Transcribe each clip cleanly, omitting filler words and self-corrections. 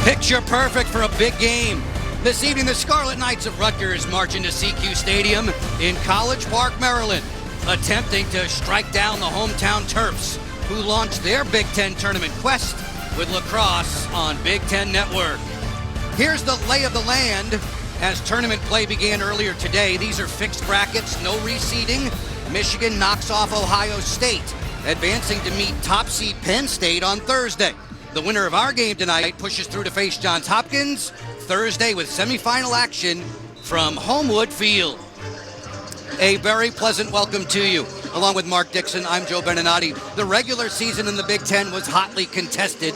Picture perfect for a big game. This evening, the Scarlet Knights of Rutgers march into SECU Stadium in College Park, Maryland, attempting to strike down the hometown Terps, who launched their Big Ten tournament quest with Lacrosse on Big Ten Network. Here's the lay of the land as tournament play began earlier today. These are fixed brackets, no reseeding. Michigan knocks off Ohio State, advancing to meet top seed Penn State on Thursday. The winner of our game tonight pushes through to face Johns Hopkins Thursday with semifinal action from Homewood Field. A very pleasant welcome to you. Along with Mark Dixon, I'm Joe Beninati. The regular season in the Big Ten was hotly contested.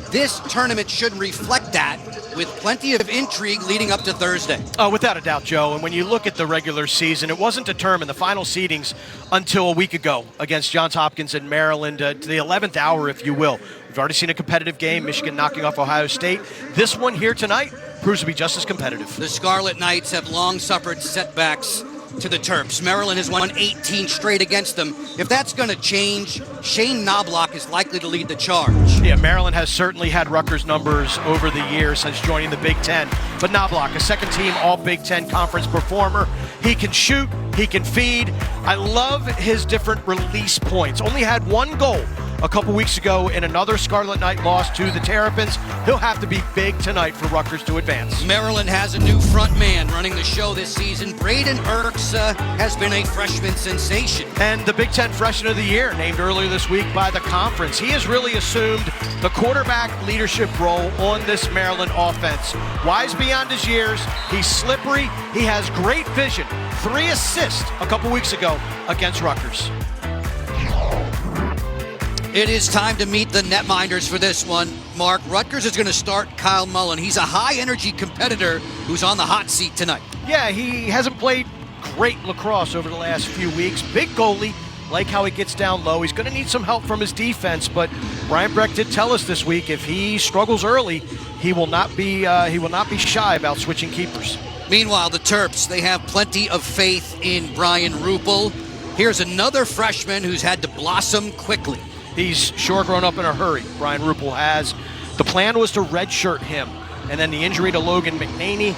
This tournament should reflect that, with plenty of intrigue leading up to Thursday. Oh, without a doubt, Joe. And when you look at the regular season, it wasn't determined, the final seedings, until a week ago against Johns Hopkins in Maryland, to the 11th hour, if you will. We've already seen a competitive game, Michigan knocking off Ohio State. This one here tonight proves to be just as competitive. The Scarlet Knights have long suffered setbacks to the Terps. Maryland has won 18 straight against them. If that's going to change, Shane Knobloch is likely to lead the charge. Yeah, Maryland has certainly had Rutgers numbers over the years since joining the Big Ten. But Knobloch, a second-team All-Big Ten Conference performer. He can shoot, he can feed. I love his different release points. Only had one goal a couple weeks ago in another Scarlet Knight loss to the Terrapins. He'll have to be big tonight for Rutgers to advance. Maryland has a new front man running the show this season. Braden Erksa has been a freshman sensation. And the Big Ten Freshman of the Year, named earlier this week by the conference. He has really assumed the quarterback leadership role on this Maryland offense. Wise beyond his years, he's slippery, he has great vision. 3 assists a couple weeks ago against Rutgers. It is time to meet the netminders for this one. Mark, Rutgers is going to start Kyle Mullen. He's a high-energy competitor who's on the hot seat tonight. Yeah, he hasn't played great lacrosse over the last few weeks. Big goalie, like how he gets down low. He's going to need some help from his defense, but Brian Breck did tell us this week if he struggles early, he will not be shy about switching keepers. Meanwhile, the Terps, they have plenty of faith in Brian Ruppel. Here's another freshman who's had to blossom quickly. He's sure grown up in a hurry, Brian Ruppel has. The plan was to redshirt him, and then the injury to Logan McNaney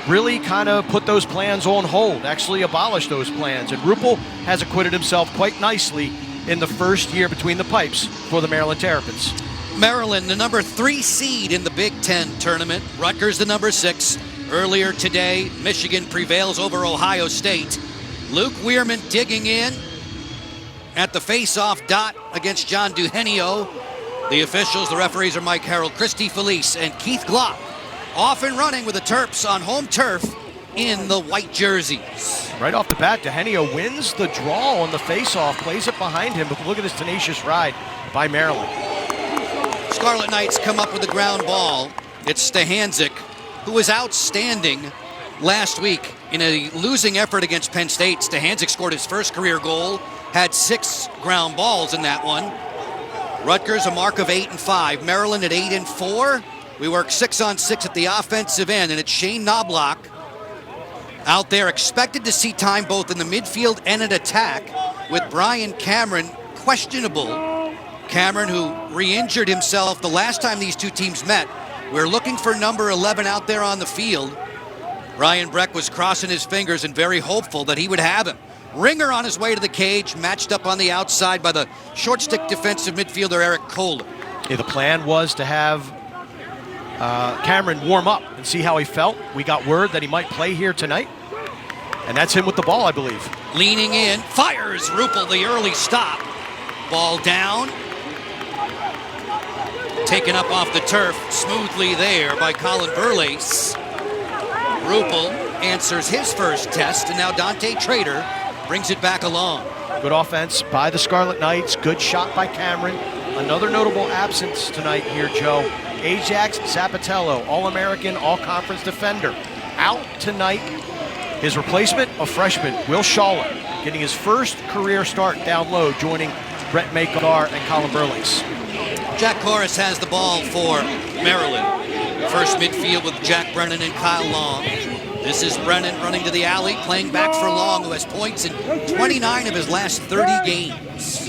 really kind of put those plans on hold, actually abolished those plans. And Ruppel has acquitted himself quite nicely in the first year between the pipes for the Maryland Terrapins. Maryland, the number 3 seed in the Big Ten tournament. Rutgers, the number 6. Earlier today, Michigan prevails over Ohio State. Luke Weirman digging in at the face-off dot against John Duhenio. The officials, the referees, are Mike Harrell, Christy Felice, and Keith Glock, off and running with the Terps on home turf in the white jerseys. Right off the bat, Duhenio wins the draw on the face-off, plays it behind him, but look at this tenacious ride by Maryland. Scarlet Knights come up with the ground ball. It's 𝗤𝗏𝗧𝗏, who was outstanding last week in a losing effort against Penn State. 𝗤𝗏𝗧𝗏 scored his first career goal, had 6 ground balls in that one. Rutgers a mark of 8-5. Maryland at 8-4. We work 6-on-6 at the offensive end, and it's Shane Knobloch out there, expected to see time both in the midfield and at attack, with Brian Cameron questionable. Cameron, who re-injured himself the last time these two teams met. We're looking for number 11 out there on the field. Brian Breck was crossing his fingers and very hopeful that he would have him. Ringer on his way to the cage, matched up on the outside by the short stick defensive midfielder Eric Kohler. Yeah, the plan was to have Cameron warm up and see how he felt. We got word that he might play here tonight, and that's him with the ball, I believe. Leaning in, fires Ruppel the early stop. Ball down. Taken up off the turf smoothly there by Colin Burlace. Ruppel answers his first test, and now Dante Trader brings it back along. Good offense by the Scarlet Knights. Good shot by Cameron. Another notable absence tonight here, Joe. Ajax Zapatello, All-American, All-Conference defender, out tonight. His replacement, a freshman, Will Schaller, getting his first career start down low, joining Brett Makar and Colin Burlace. Jack Koras has the ball for Maryland. First midfield with Jack Brennan and Kyle Long. This is Brennan running to the alley, playing back for Long, who has points in 29 of his last 30 games.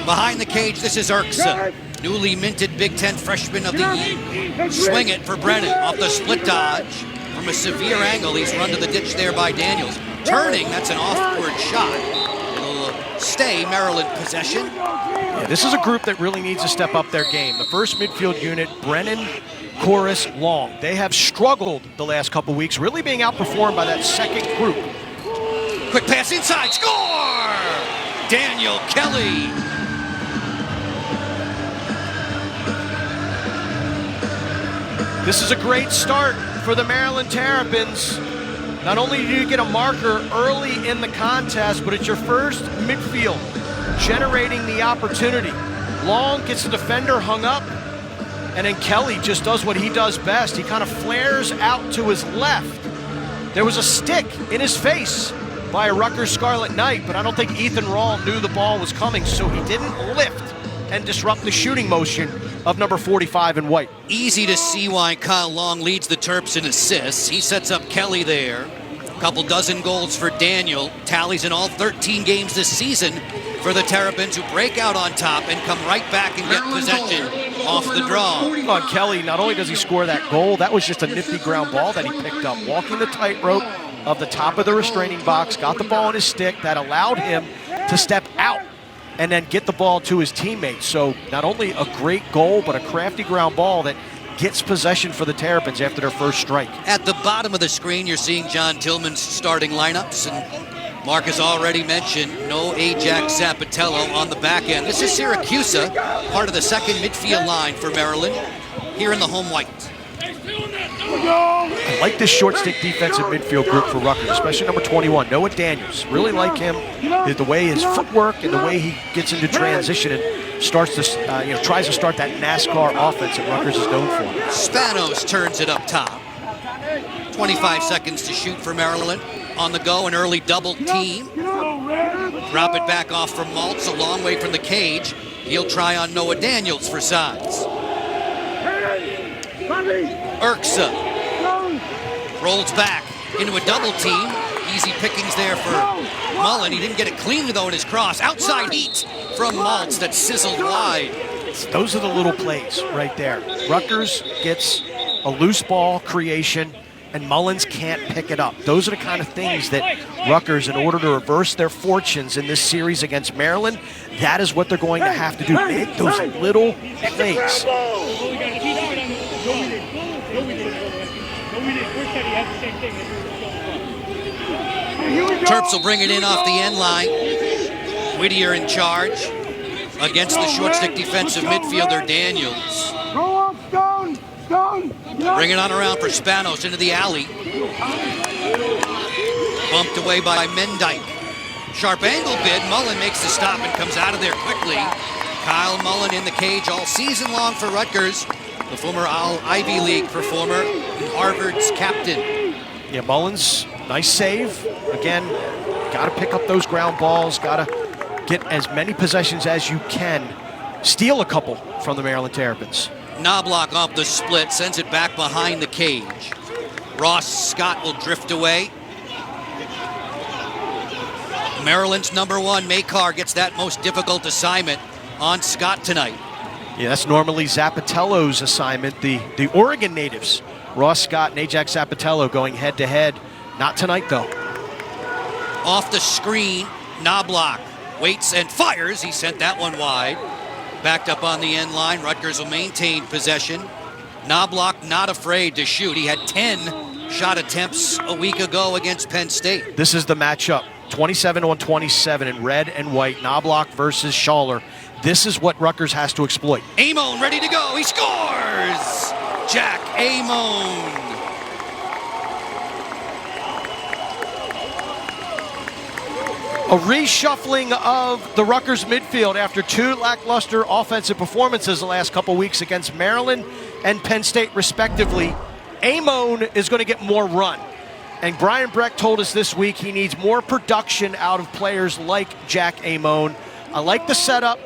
Behind the cage, this is Erksa. newly minted Big Ten Freshman of the Year. Swing it for Brennan off the split dodge. From a severe angle, he's run to the ditch there by Daniels. Turning, that's an offward shot. It'll stay Maryland possession. Yeah, this is a group that really needs to step up their game. The first midfield unit, Brennan, Koras, Long. They have struggled the last couple weeks, really being outperformed by that second group. Quick pass inside, score! Daniel Kelly. This is a great start for the Maryland Terrapins. Not only do you get a marker early in the contest, but it's your first midfield generating the opportunity. Long gets the defender hung up, and then Kelly just does what he does best. He kind of flares out to his left. There was a stick in his face by a Rutgers Scarlet Knight, but I don't think Ethan Rawl knew the ball was coming, so he didn't lift and disrupt the shooting motion of number 45 in white. Easy to see why Kyle Long leads the Terps in assists. He sets up Kelly there. A couple dozen goals for Daniel. Tallies in all 13 games this season for the Terrapins, who break out on top and come right back and get possession off the draw. On Kelly, not only does he score that goal, that was just a nifty ground ball that he picked up. Walking the tightrope of the top of the restraining box, got the ball in his stick. That allowed him to step out and then get the ball to his teammates. So not only a great goal, but a crafty ground ball that gets possession for the Terrapins after their first strike. At the bottom of the screen, you're seeing John Tillman's starting lineups, and Mark has already mentioned no 𝗤𝗨𝗔𝗥𝗧𝗘𝗥𝗙𝗏 on the back end. This is 𝗤𝗨𝗔𝗥𝗧𝗘𝗥𝗏, part of the second midfield line for Maryland, here in the home white. I like this short stick defensive midfield group for Rutgers, especially number 21, Noah Daniels. Really like him, the way his footwork and the way he gets into transition and starts to, tries to start that NASCAR offense that Rutgers is known for. Spanos turns it up top. 25 seconds to shoot for Maryland. On the go, an early double team. Drop it back off from Maltz, a long way from the cage. He'll try on Noah Daniels for size. Erksa rolls back into a double team. Easy pickings there for Mullen. He didn't get it cleanly though in his cross. Outside heat from Maltz that sizzled wide. Those are the little plays right there. Rutgers gets a loose ball creation and Mullins can't pick it up. Those are the kind of things that Rutgers, in order to reverse their fortunes in this series against Maryland, that is what they're going to have to do. Make those little plays. Terps will bring it in off the end line. Whittier in charge against the short stick defensive midfielder Daniels. Bring it on around for Spanos into the alley. Bumped away by Mendyke. Sharp angle bid. Mullen makes the stop and comes out of there quickly. Kyle Mullen in the cage all season long for Rutgers. The former Ivy League performer and Harvard's captain. Yeah, Mullins, nice save. Again, got to pick up those ground balls. Got to get as many possessions as you can. Steal a couple from the Maryland Terrapins. Knobloch off the split, sends it back behind the cage. Ross Scott will drift away. Maryland's number one, Makar, gets that most difficult assignment on Scott tonight. Yeah, that's normally Zappitello's assignment. The Oregon natives, Ross Scott and 𝗤𝗨𝗪𝗏 going head-to-head. Not tonight, though. Off the screen, Knobloch waits and fires. He sent that one wide. Backed up on the end line. Rutgers will maintain possession. Knobloch not afraid to shoot. He had 10 shot attempts a week ago against Penn State. This is the matchup. 27-on-27 in red and white. Knobloch versus Schaller. This is what Rutgers has to exploit. Aimone ready to go. He scores! Jack Aimone. A reshuffling of the Rutgers midfield after two lackluster offensive performances the last couple weeks against Maryland and Penn State, respectively. Aimone is going to get more run. And Brian Breck told us this week he needs more production out of players like Jack Aimone. I like the setup.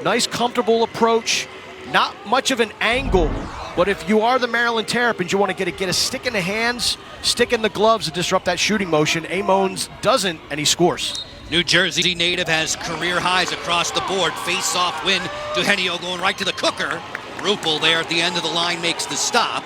Nice, comfortable approach. Not much of an angle. But if you are the Maryland Terrapins, you want to get a stick in the hands, stick in the gloves to disrupt that shooting motion. Aimone's doesn't, and he scores. New Jersey native has career highs across the board. Face-off win. 𝗤𝗨𝗧𝗘𝗥𝗙𝗜𝗡 going right to the cooker. Rupel there at the end of the line makes the stop.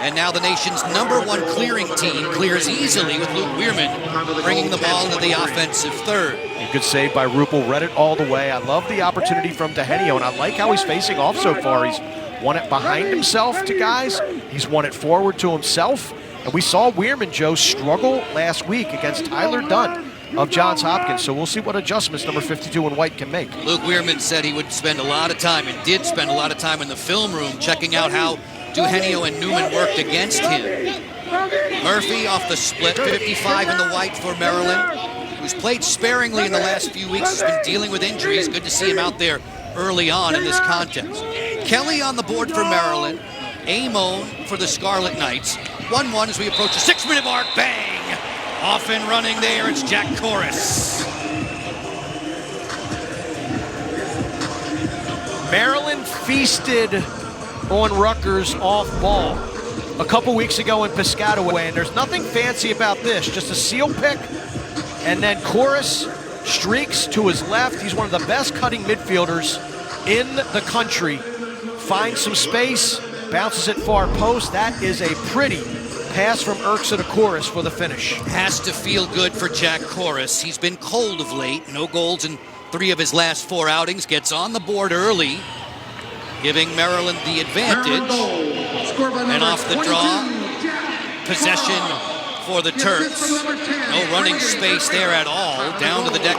And now the nation's #1 clearing team clears easily with Luke Weirman bringing the ball into the offensive third. A good save by Rupel, read it all the way. I love the opportunity from 𝗤𝗨𝗧𝗘𝗥𝗏𝗡, and I like how he's facing off so far. He's won it behind himself to guys. He's won it forward to himself. And we saw Weirman, Joe, struggle last week against Tyler Dunn of Johns Hopkins. So we'll see what adjustments number 52 in white can make. Luke Weirman said he would spend a lot of time, and did spend a lot of time in the film room checking out how 𝗤𝗨𝗧𝗘𝗥𝗏𝗡 and Newman worked against him. Murphy off the split, 55 in the white for Maryland, who's played sparingly in the last few weeks, has been dealing with injuries. Good to see him out there early on in this contest. Kelly on the board for Maryland, Aimone for the Scarlet Knights. 1-1 as we approach the 6-minute mark. Bang! Off and running there, it's Jack Koras. Maryland feasted on Rutgers off ball a couple weeks ago in Piscataway, and there's nothing fancy about this, just a seal pick, and then Koras streaks to his left. He's one of the best cutting midfielders in the country. Finds some space, bounces it far post. That is a pretty pass from Erksa to Koras for the finish. Has to feel good for Jack Koras. He's been cold of late. No goals in 3 of his last 4 outings. Gets on the board early, giving Maryland the advantage. And off the draw, possession for the Terps. No running space there at all. Down to the deck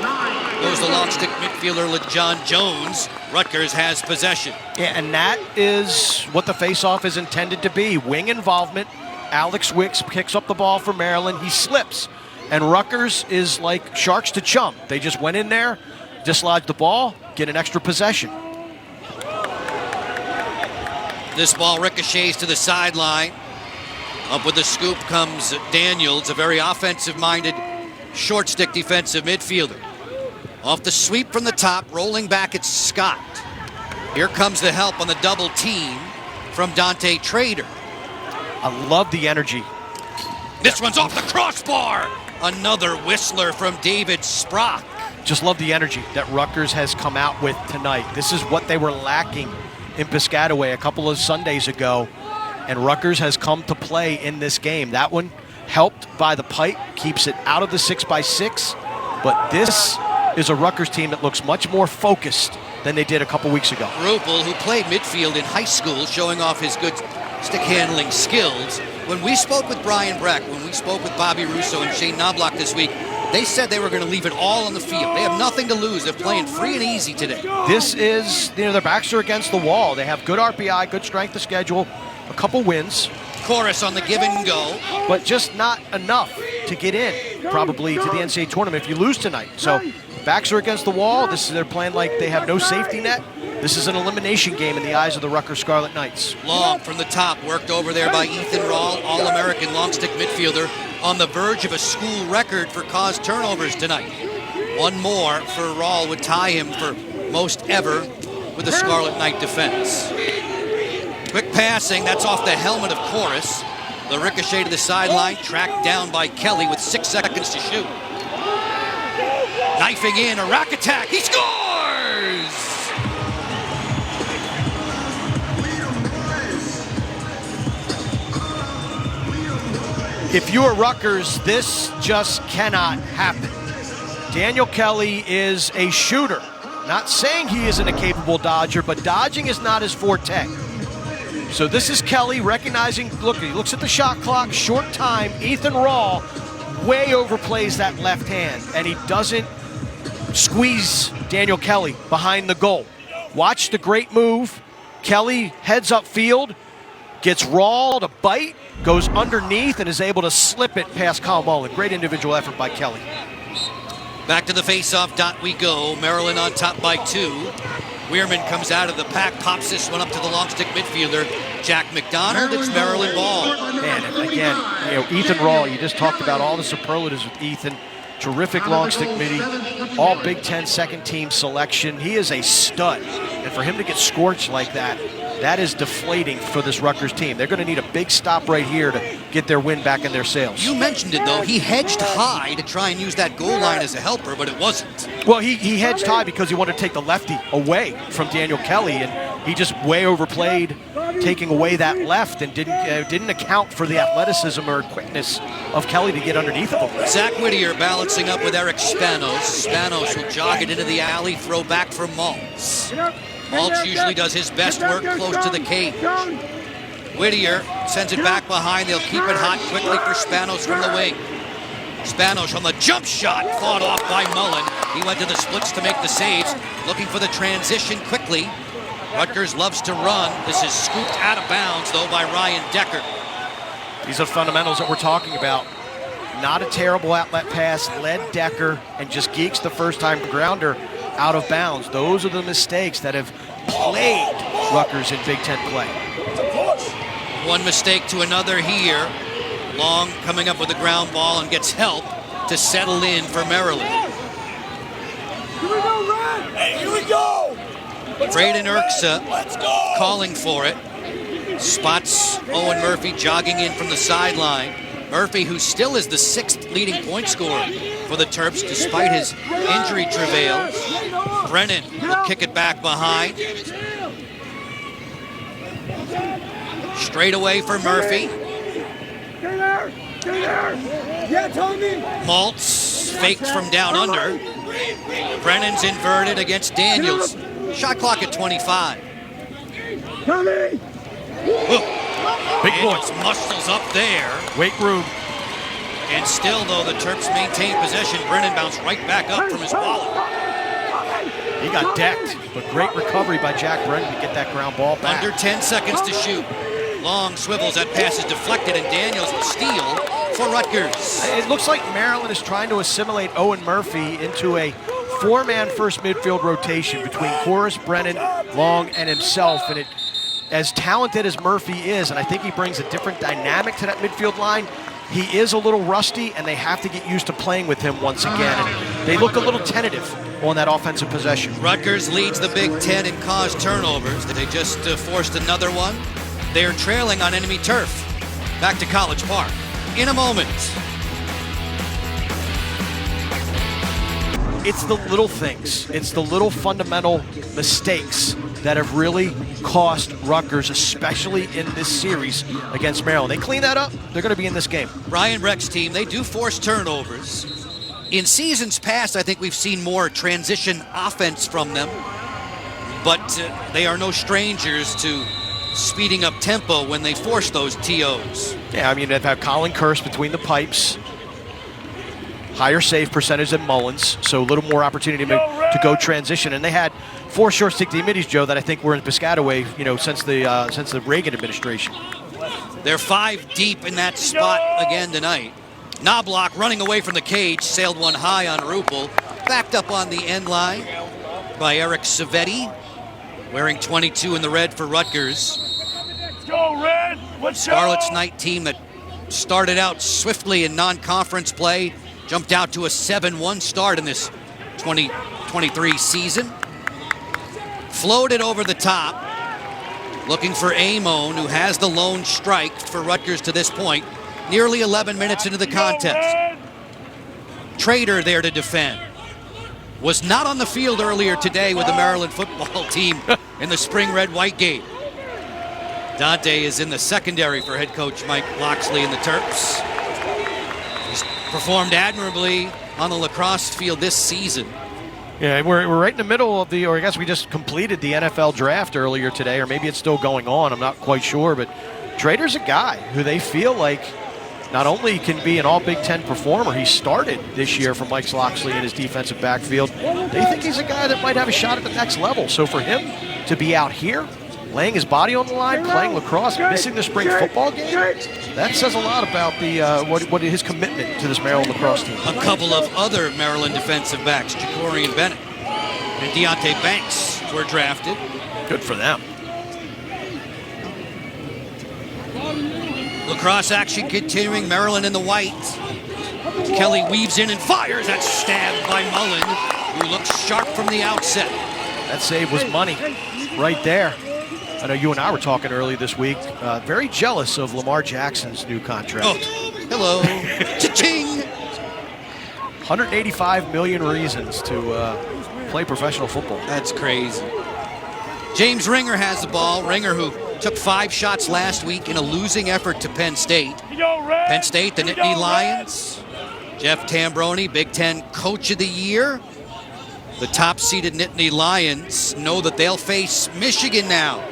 goes the long stick midfielder LeJon Jones. Rutgers has possession. Yeah, and that is what the face-off is intended to be. Wing involvement. Alex Wicks picks up the ball for Maryland. He slips. And Rutgers is like sharks to chum. They just went in there, dislodged the ball, get an extra possession. This ball ricochets to the sideline. Up with the scoop comes Daniels, a very offensive-minded, short stick defensive midfielder. Off the sweep from the top, rolling back, it's Scott. Here comes the help on the double team from Dante Trader. I love the energy. This one's off the crossbar. Another whistler from David Sprock. Just love the energy that Rutgers has come out with tonight. This is what they were lacking in Piscataway a couple of Sundays ago, and Rutgers has come to play in this game. That one helped by the pipe, keeps it out of the 6x6, but this is a Rutgers team that looks much more focused than they did a couple weeks ago. Rupel, who played midfield in high school, showing off his good stick handling skills. When we spoke with Brian Breck, when we spoke with Bobby Russo and Shane Knobloch this week, they said they were going to leave it all on the field. They have nothing to lose. They're playing free and easy today. This is, their backs are against the wall. They have good RPI, good strength of schedule, a couple wins. Koras on the give and go. But just not enough to get in, probably, to the NCAA tournament if you lose tonight. So backs are against the wall. They're playing like they have no safety net. This is an elimination game in the eyes of the Rutgers Scarlet Knights. Long from the top, worked over there by Ethan Rawl, All-American long stick midfielder, on the verge of a school record for caused turnovers tonight. One more for Rawl would tie him for most ever with the Scarlet Knight defense. Quick passing, that's off the helmet of Koras. The ricochet to the sideline, tracked down by Kelly with 6 seconds to shoot. Knifing in, a rack attack, he scores! If you are Rutgers, this just cannot happen. Daniel Kelly is a shooter. Not saying he isn't a capable dodger, but dodging is not his forte. So this is Kelly recognizing, look, he looks at the shot clock, short time. Ethan Rawl way overplays that left hand, and he doesn't squeeze Daniel Kelly behind the goal. Watch the great move. Kelly heads upfield, gets Rawl to bite, goes underneath, and is able to slip it past 𝗏𝗏𝗡𝗏𝗡. Great individual effort by Kelly. Back to the face-off dot we go. Maryland on top by 2. Weirman comes out of the pack, pops this one up to the long stick midfielder, Jack McDonald. It's Maryland ball. Man, and again, Ethan Rawl, you just talked about all the superlatives with Ethan. Terrific long stick midi, all Big Ten second team selection. He is a stud. And for him to get scorched like that, that is deflating for this Rutgers team. They're going to need a big stop right here to get their wind back in their sails. You mentioned it, though. He hedged high to try and use that goal line as a helper, but it wasn't. Well, he hedged high because he wanted to take the lefty away from Daniel Kelly, and he just way overplayed taking away that left and didn't account for the athleticism or quickness of Kelly to get underneath of him. Zach Whittier balancing up with Eric Spanos. Spanos will jog it into the alley, throw back for Maltz. Maltz usually does his best work close to the cage. Whittier sends it back behind. They'll keep it hot quickly for Spanos from the wing. Spanos on the jump shot, fought off by Mullen. He went to the splits to make the saves, looking for the transition quickly. Rutgers loves to run. This is scooped out of bounds, though, by Ryan Decker. These are fundamentals that we're talking about. Not a terrible outlet pass, led Decker, and just geeks the first-time grounder out of bounds. Those are the mistakes that have plagued Rutgers in Big Ten play. One mistake to another here. Long coming up with the ground ball and gets help to settle in for Maryland. Here we go, Red! Hey, here we go! Braden Erksa calling for it. Spots Owen Murphy jogging in from the sideline. Murphy, who still is the 6th leading point scorer for the Terps despite his injury travails. Brennan will kick it back behind. Straight away for Murphy. Maltz faked from down under. Brennan's inverted against Daniels. Shot clock at 25. Big boy. Muscles up there. Weight room. And still, though, the Terps maintain possession. Brennan bounced right back up from his wallet. He got decked, but great recovery by Jack Brennan to get that ground ball back. Under 10 seconds to shoot. Long swivels, that pass is deflected, and Daniels will steal for Rutgers. It looks like Maryland is trying to assimilate Owen Murphy into a 4-man first midfield rotation between Koras, Brennan, Long, and himself. And as talented as Murphy is, and I think he brings a different dynamic to that midfield line, he is a little rusty, and they have to get used to playing with him once again. And they look a little tentative on that offensive possession. Rutgers leads the Big Ten in caused turnovers. They just forced another one. They're trailing on enemy turf. Back to College Park in a moment. It's the little things. It's the little fundamental mistakes that have really cost Rutgers, especially in this series against Maryland. They clean that up, they're going to be in this game. Ryan Reck's team, they do force turnovers. In seasons past, I think we've seen more transition offense from them, but they are no strangers to speeding up tempo when they force those TOs. Yeah, I mean, they've had Colin Kearse between the pipes, higher save percentage than Mullins, so a little more opportunity to go transition. And they had 4 short stick DMiddies, Joe, that I think were in Piscataway, since the Reagan administration. They're 5 deep in that spot again tonight. Knobloch running away from the cage, sailed one high on Rupel, backed up on the end line by Eric Civetti, wearing 22 in the red for Rutgers. Let's go, Red! Let's go! Scarlet's night team that started out swiftly in non-conference play, jumped out to a 7-1 start in this 2023 season. Floated over the top, looking for Aimone, who has the lone strike for Rutgers to this point, nearly 11 minutes into the contest. Trader there to defend. Was not on the field earlier today with the Maryland football team in the spring red-white game. Dante is in the secondary for head coach Mike Loxley and the Terps. He's performed admirably on the lacrosse field this season. Yeah, we're right in the middle of or I guess we just completed the NFL draft earlier today, or maybe it's still going on, I'm not quite sure, but Trader's a guy who they feel like not only can be an all-Big Ten performer, he started this year for Mike Loxley in his defensive backfield. They think he's a guy that might have a shot at the next level. So for him to be out here, laying his body on the line, playing lacrosse, missing the spring football game, that says a lot about the what his commitment to this Maryland lacrosse team. A couple of other Maryland defensive backs, Jacorian Bennett and Deontay Banks, were drafted. Good for them. Lacrosse action continuing, Maryland in the white. Kelly weaves in and fires. That's stabbed by Mullen, who looks sharp from the outset. That save was money right there. I know you and I were talking early this week. Very jealous of Lamar Jackson's new contract. Oh, hello. Cha-ching! 185 million reasons to play professional football. That's crazy. James Ringer has the ball. Ringer, who took 5 shots last week in a losing effort to Penn State. Penn State, the Nittany Lions. Jeff Tambroni, Big Ten Coach of the Year. The top-seeded Nittany Lions know that they'll face Michigan now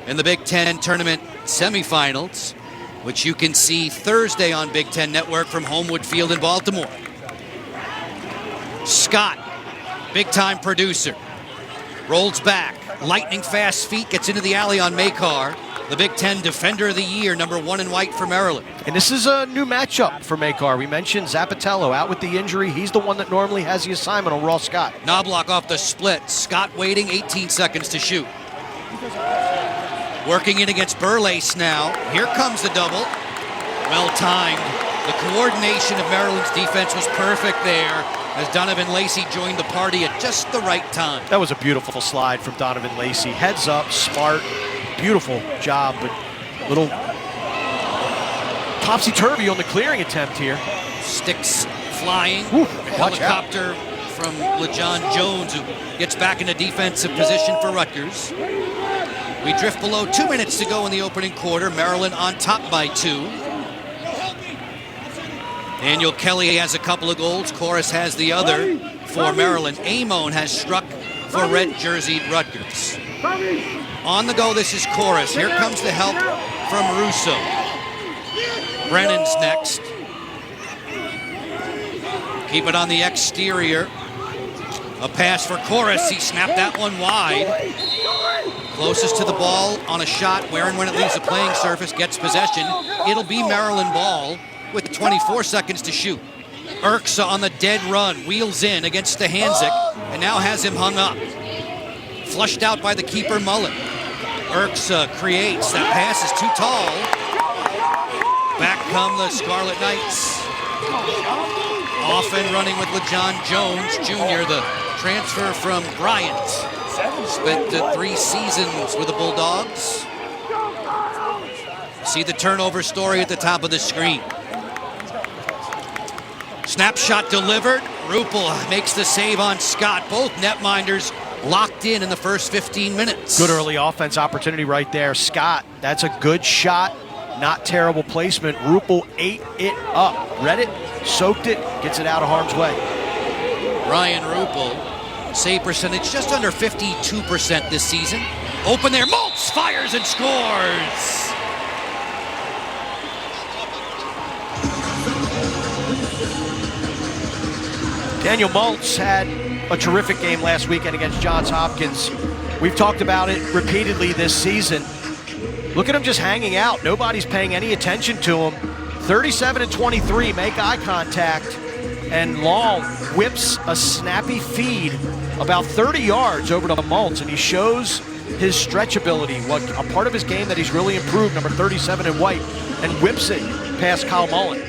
in the Big Ten tournament semifinals, which you can see Thursday on Big Ten Network from Homewood Field in Baltimore. Scott, big-time producer, rolls back. Lightning fast feet, gets into the alley on Makar. The Big Ten Defender of the Year, number 1 in white for Maryland. And this is a new matchup for Makar. We mentioned Zappatello out with the injury. He's the one that normally has the assignment on Ross Scott. Knobloch off the split. Scott waiting 18 seconds to shoot. Working in against Burlace now. Here comes the double. Well timed. The coordination of Maryland's defense was perfect there as Donovan Lacey joined the party at just the right time. That was a beautiful slide from Donovan Lacey. Heads up, smart, beautiful job, but a little topsy-turvy on the clearing attempt here. Sticks flying. Woo, Helicopter from LeJon Jones, who gets back in a defensive position for Rutgers. We drift below 2 minutes to go in the opening quarter. Maryland on top by 2. Daniel Kelly has a couple of goals. Koras has the other for Maryland. Aimone has struck for red-jerseyed Rutgers. On the go, this is Koras. Here comes the help from Russo. Brennan's next. Keep it on the exterior. A pass for Koras. He snapped that one wide. Closest to the ball on a shot. Warren, when it leaves the playing surface, gets possession. It'll be Maryland ball with 24 seconds to shoot. Erksa on the dead run, wheels in against Stanzik, and now has him hung up. Flushed out by the keeper, Mullen. Erksa creates. That pass is too tall. Back come the Scarlet Knights. Off and running with LeJon Jones Jr., the transfer from Bryant. Spent 3 seasons with the Bulldogs. See the turnover story at the top of the screen. Snapshot delivered. Rupel makes the save on Scott. Both netminders locked in the first 15 minutes. Good early offense opportunity right there. Scott, that's a good shot. Not terrible placement. Rupel ate it up. Read it, soaked it, gets it out of harm's way. Ryan Rupel, save percentage just under 52% this season. Open there, Maltz fires and scores. Daniel Maltz had a terrific game last weekend against Johns Hopkins. We've talked about it repeatedly this season. Look at him just hanging out. Nobody's paying any attention to him. 37-23, make eye contact, and Long whips a snappy feed about 30 yards over to Maltz, and he shows his stretch ability, what a part of his game that he's really improved, number 37 in white, and whips it past Kyle Mullen.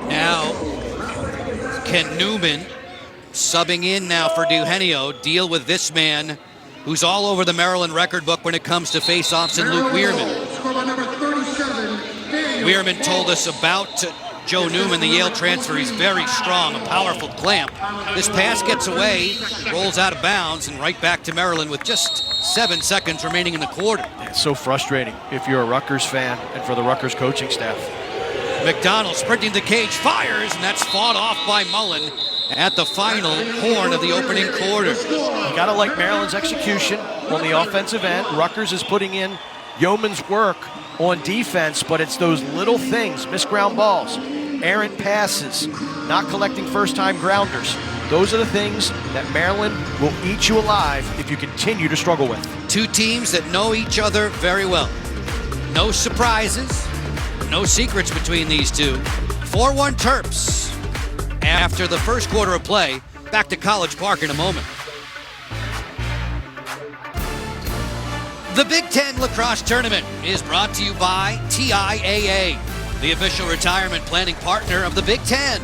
Now, Ken Newman subbing in now for Eugenio. Deal with this man who's all over the Maryland record book when it comes to face-offs, and Luke Weirman. Weirman told us about Joe Newman, the Yale transfer. He's very strong, a powerful clamp. This pass gets away, rolls out of bounds, and right back to Maryland with just 7 seconds remaining in the quarter. It's so frustrating if you're a Rutgers fan and for the Rutgers coaching staff. McDonald sprinting the cage, fires, and that's fought off by Mullen at the final horn of the opening quarter. You gotta like Maryland's execution on the offensive end. Rutgers is putting in yeoman's work on defense, but it's those little things, missed ground balls, errant passes, not collecting first-time grounders. Those are the things that Maryland will eat you alive if you continue to struggle with. 2 teams that know each other very well. No surprises, no secrets between these two. 4-1 Terps after the first quarter of play. Back to College Park in a moment. The Big Ten Lacrosse Tournament is brought to you by TIAA, the official retirement planning partner of the Big Ten.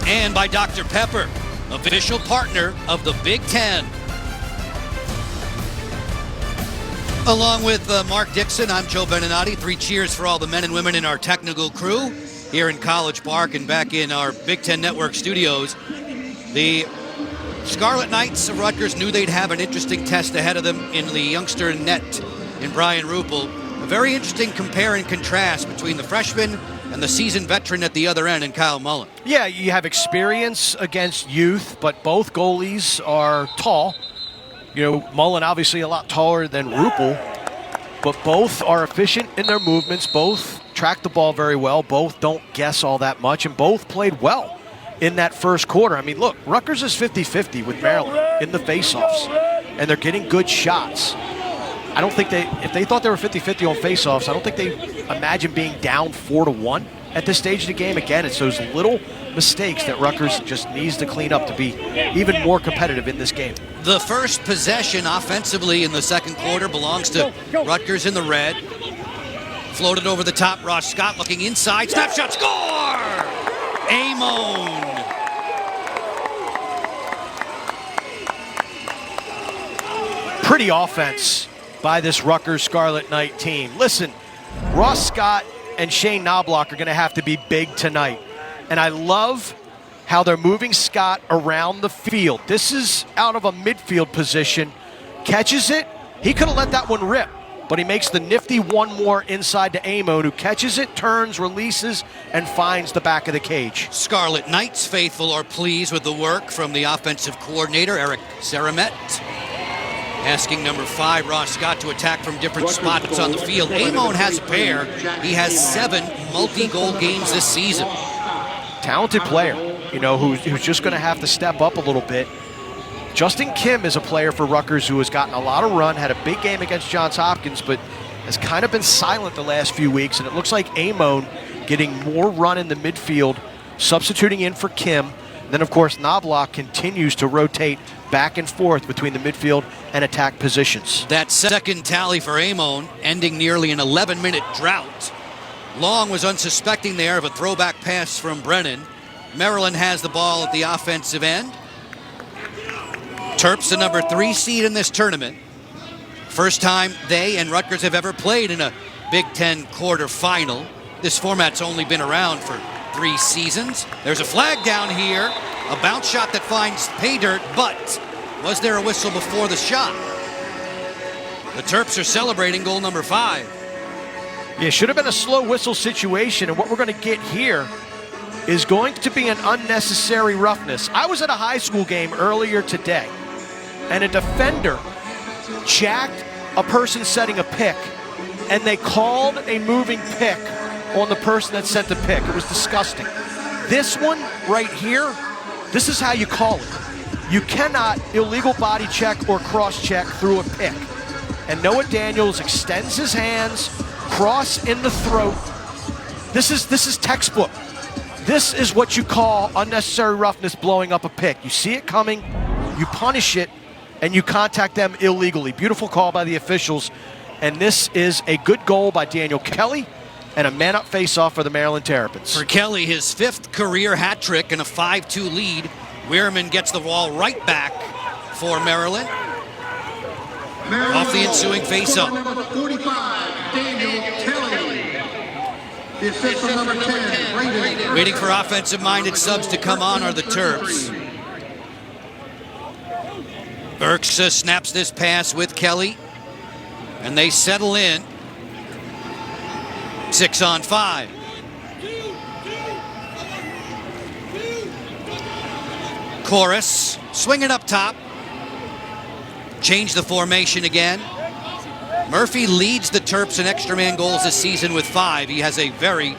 And by Dr. Pepper, official partner of the Big Ten. Along with Mark Dixon, I'm Joe Beninati. 3 cheers for all the men and women in our technical crew here in College Park and back in our Big Ten Network studios. The Scarlet Knights of Rutgers knew they'd have an interesting test ahead of them in the youngster net in Brian Ruppel. A very interesting compare and contrast between the freshman and the seasoned veteran at the other end in Kyle Mullen. Yeah, you have experience against youth, but both goalies are tall. You know, Mullen obviously a lot taller than Ruppel, but both are efficient in their movements, both track the ball very well, both don't guess all that much, and both played well in that first quarter. I mean, look, Rutgers is 50-50 with Maryland in the faceoffs, and they're getting good shots. I don't think if they thought they were 50-50 on faceoffs, I don't think they imagine being down 4-1 at this stage of the game. Again, it's those little mistakes that Rutgers just needs to clean up to be even more competitive in this game. The first possession offensively in the second quarter belongs to Rutgers in the red. Floated over the top, Ross Scott looking inside, snapshot, score! Aimone. Pretty offense by this Rutgers Scarlet Knight team. Listen, Ross Scott and Shane Knobloch are going to have to be big tonight. And I love how they're moving Scott around the field. This is out of a midfield position. Catches it. He could have let that one rip, but he makes the nifty one more inside to Aimone, who catches it, turns, releases, and finds the back of the cage. Scarlet Knights faithful are pleased with the work from the offensive coordinator, Erksa, asking number 5, Ross Scott, to attack from different spots on the field. Aimone has a pair. He has 7 multi-goal games this season. Talented player, you know, who's just going to have to step up a little bit. Justin Kim is a player for Rutgers who has gotten a lot of run, had a big game against Johns Hopkins, but has kind of been silent the last few weeks, and it looks like Aimone getting more run in the midfield, substituting in for Kim. And then, of course, Knobloch continues to rotate back and forth between the midfield and attack positions. That second tally for Aimone, ending nearly an 11-minute drought. Long was unsuspecting there of a throwback pass from Brennan. Maryland has the ball at the offensive end. Terps, the number 3 seed in this tournament. First time they and Rutgers have ever played in a Big Ten quarterfinal. This format's only been around for 3 seasons. There's a flag down here. A bounce shot that finds pay dirt, but was there a whistle before the shot? The Terps are celebrating goal number 5. Yeah, should have been a slow whistle situation, and what we're going to get here is going to be an unnecessary roughness. I was at a high school game earlier today, and a defender jacked a person setting a pick, and they called a moving pick on the person that sent the pick. It was disgusting. This one right here, this is how you call it. You cannot illegal body check or cross check through a pick. And Noah Daniels extends his hands, cross in the throat. This is textbook. This is what you call unnecessary roughness, blowing up a pick. You see it coming, you punish it, and you contact them illegally. Beautiful call by the officials. And this is a good goal by Daniel Kelly and a man-up face-off for the Maryland Terrapins. For Kelly, his 5th career hat trick and a 5-2 lead. Weirman gets the ball right back for Maryland. Off the ensuing face-up. Number 45, Daniel Kelly. The official number 10, Braden. Waiting for offensive-minded subs to come on are the Terps. Erksa snaps this pass with Kelly, and they settle in. 6-on-5. Koras swinging up top. Change the formation again. Murphy leads the Terps in extra man goals this season with 5. He has a very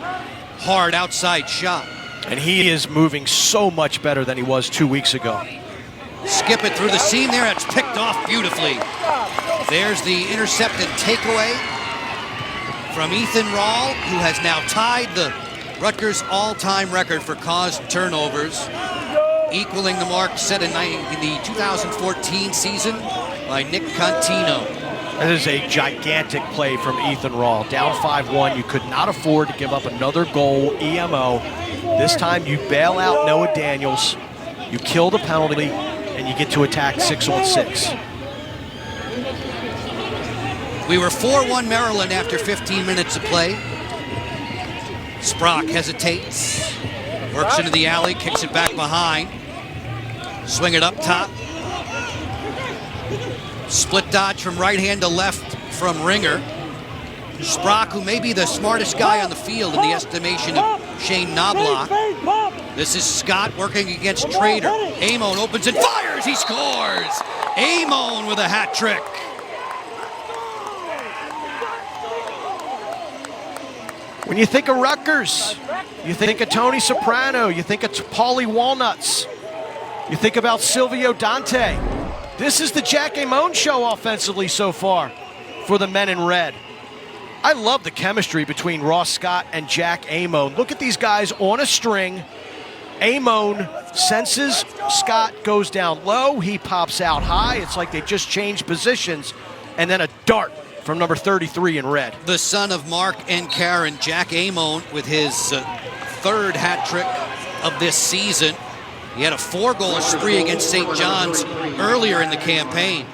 hard outside shot. And he is moving so much better than he was 2 weeks ago. Skip it through the seam there. It's picked off beautifully. There's the intercept and takeaway from Ethan Rawl, who has now tied the Rutgers all-time record for caused turnovers, equaling the mark set in the 2014 season by Nick Contino. That is a gigantic play from Ethan Rawl. Down 5-1, you could not afford to give up another goal, EMO. This time you bail out Noah Daniels, you kill the penalty, and you get to attack 6-on-6. We were 4-1 Maryland after 15 minutes of play. Sprock hesitates, works into the alley, kicks it back behind. Swing it up top. Split dodge from right hand to left from Ringer. Sprock, who may be the smartest guy on the field in the estimation of Shane Knobloch. This is Scott working against Trader. Aimone opens and fires, he scores! Aimone with a hat trick. When you think of Rutgers, you think of Tony Soprano, you think of Paulie Walnuts, you think about Silvio Dante. This is the Jack Aimone show offensively so far for the men in red. I love the chemistry between Ross Scott and Jack Aimone. Look at these guys on a string. Aimone senses Scott goes down low. He pops out high. It's like they just changed positions. And then a dart from number 33 in red. The son of Mark and Karen, Jack Aimone, with his third hat trick of this season. He had a 4-goal spree against St. John's earlier in the campaign.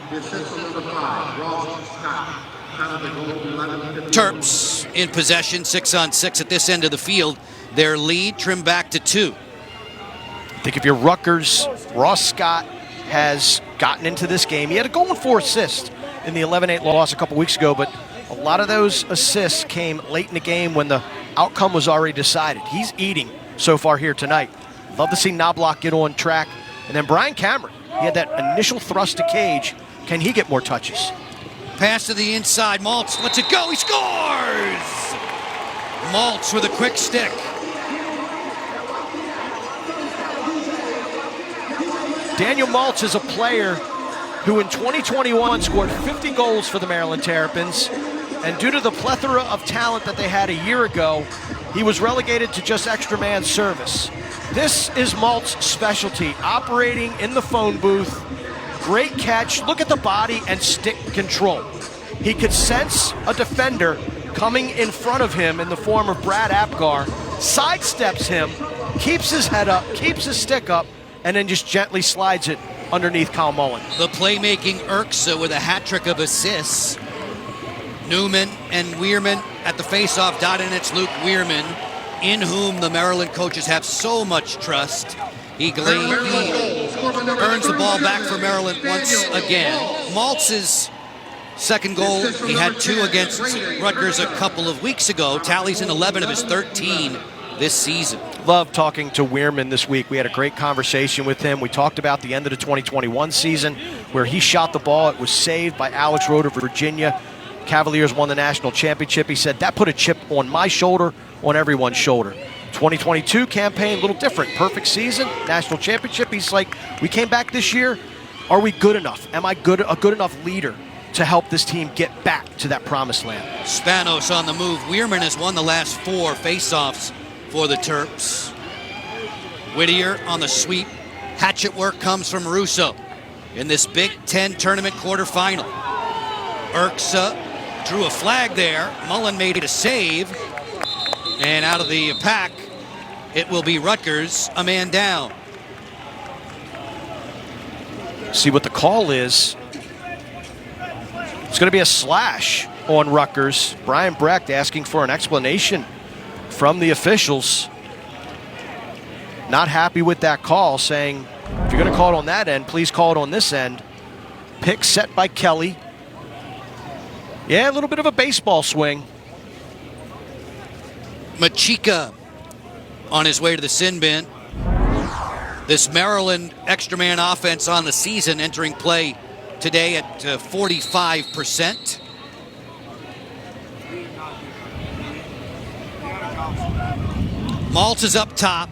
Terps in possession, 6-on-6 at this end of the field. Their lead trimmed back to 2. I think if you're Rutgers, Ross Scott has gotten into this game. He had a goal and 4 assists in the 11-8 loss a couple weeks ago, but a lot of those assists came late in the game when the outcome was already decided. He's eating so far here tonight. Love to see Knobloch get on track. And then Brian Cameron, he had that initial thrust to cage. Can he get more touches? Pass to the inside, Maltz lets it go, he scores! Maltz with a quick stick. Daniel Maltz is a player who in 2021 scored 50 goals for the Maryland Terrapins, and due to the plethora of talent that they had a year ago, he was relegated to just extra man service. This is Maltz's specialty, operating in the phone booth. Great catch, look at the body and stick control. He could sense a defender coming in front of him in the form of Brad Apgar, sidesteps him, keeps his head up, keeps his stick up, and then just gently slides it underneath Kyle Mullen. The playmaking Erksa with a hat trick of assists. Newman and Weirman at the faceoff dot, and it's Luke Weirman, in whom the Maryland coaches have so much trust. He earns the ball back for Maryland once again. Maltz's second goal, he had 2 against Rutgers a couple of weeks ago. Tallies in 11 of his 13 this season. Love talking to Weirman this week. We had a great conversation with him. We talked about the end of the 2021 season where he shot the ball. It was saved by Alex Roeder of Virginia. Cavaliers won the national championship. He said, that put a chip on my shoulder, on everyone's shoulder. 2022 campaign, a little different. Perfect season, national championship. He's like, we came back this year. Are we good enough? Am I a good enough leader to help this team get back to that promised land? Spanos on the move. Weirman has won the last 4 faceoffs for the Terps. Whittier on the sweep. Hatchet work comes from Russo in this Big Ten tournament quarterfinal. Erksa drew a flag there. Mullen made it a save. And out of the pack, it will be Rutgers, a man down. See what the call is. It's going to be a slash on Rutgers. Brian Brecht asking for an explanation from the officials. Not happy with that call, saying, if you're going to call it on that end, please call it on this end. Pick set by Kelly. Yeah, a little bit of a baseball swing. Machika on his way to the sin bin. This Maryland extra man offense on the season entering play today at 45%. Maltz is up top.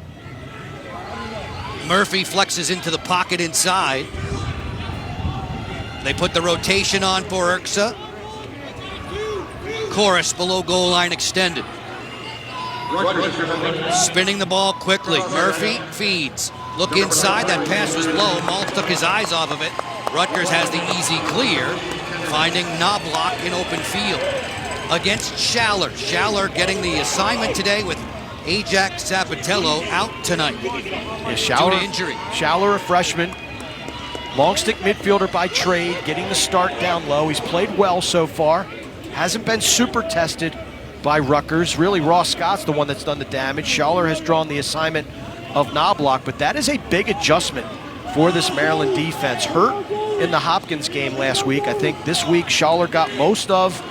Murphy flexes into the pocket inside. They put the rotation on for Erksa. Koras below goal line extended. Spinning the ball quickly. Murphy feeds. Look inside. That pass was low. Maltz took his eyes off of it. Rutgers has the easy clear, finding Knobloch in open field against Schaller. Schaller getting the assignment today with Ajax Zapatello out tonight due to injury. Schaller, a freshman. Long stick midfielder by trade, getting the start down low. He's played well so far. hasn't been super tested by Rutgers. Really, Ross Scott's the one that's done the damage. 𝗨𝗨 has drawn the assignment of Knobloch, but that is a big adjustment for this Maryland defense. Hurt in the Hopkins game last week. I think this week 𝗨𝗨 got most of,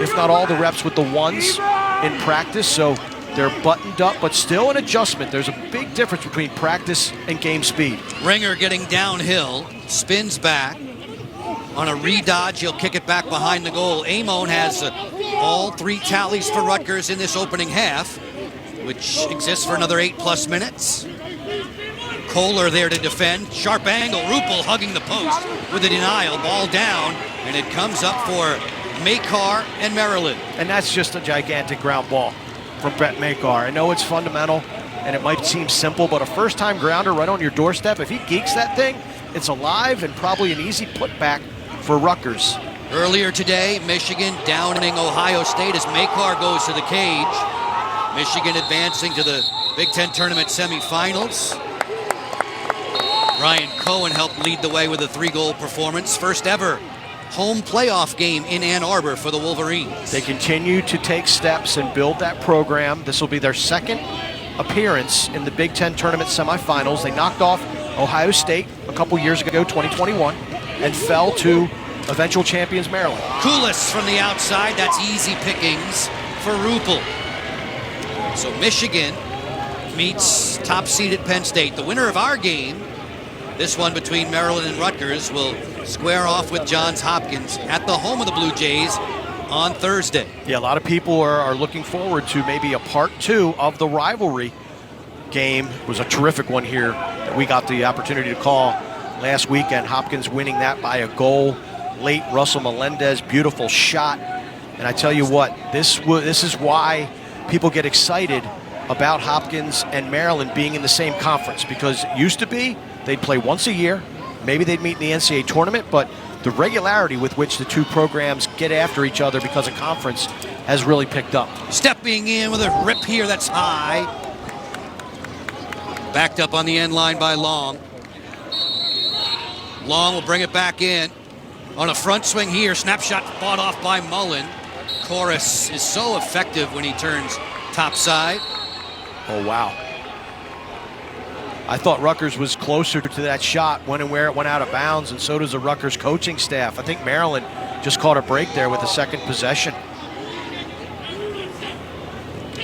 if not all, the reps with the ones in practice, so they're buttoned up, but still an adjustment. There's a big difference between practice and game speed. Ringer getting downhill, spins back. On a re-dodge, he'll kick it back behind the goal. Aimone has all 3 tallies for Rutgers in this opening half, which exists for another 8+ minutes. Kohler there to defend. Sharp angle. 𝗤𝗨𝗔𝗥𝗧𝗘𝗥𝗙𝗧 hugging the post with a denial. Ball down, and it comes up for Makar and Maryland. And that's just a gigantic ground ball from Brett Makar. I know it's fundamental, and it might seem simple, but a first-time grounder right on your doorstep, if he geeks that thing, it's alive and probably an easy putback for Rutgers. Earlier today, Michigan downing Ohio State as Makar goes to the cage. Michigan advancing to the Big Ten tournament semifinals. Ryan Cohen helped lead the way with a 3-goal performance. First ever home playoff game in Ann Arbor for the Wolverines. They continue to take steps and build that program. This will be their second appearance in the Big Ten tournament semifinals. They knocked off Ohio State a couple years ago, 2021, and fell to eventual champions Maryland. 𝗏𝗨𝗧 from the outside. That's easy pickings for 𝗏𝗨𝗏. So Michigan meets top-seeded Penn State. The winner of our game, this one between Maryland and Rutgers, will square off with Johns Hopkins at the home of the Blue Jays on Thursday. Yeah, a lot of people are looking forward to maybe a part 2 of the rivalry game. It was a terrific one here that we got the opportunity to call last weekend. Hopkins winning that by a goal. Late Russell Melendez, beautiful shot. And I tell you what, this is why people get excited about Hopkins and Maryland being in the same conference, because it used to be they'd play once a year. Maybe they'd meet in the NCAA tournament, but the regularity with which the two programs get after each other because of conference has really picked up. Stepping in with a rip here that's high. Backed up on the end line by Long. Long will bring it back in. On a front swing here, snapshot fought off by Mullen. Koras is so effective when he turns topside. Oh, wow. I thought Rutgers was closer to that shot when and where it went out of bounds, and so does the Rutgers coaching staff. I think Maryland just caught a break there with the second possession.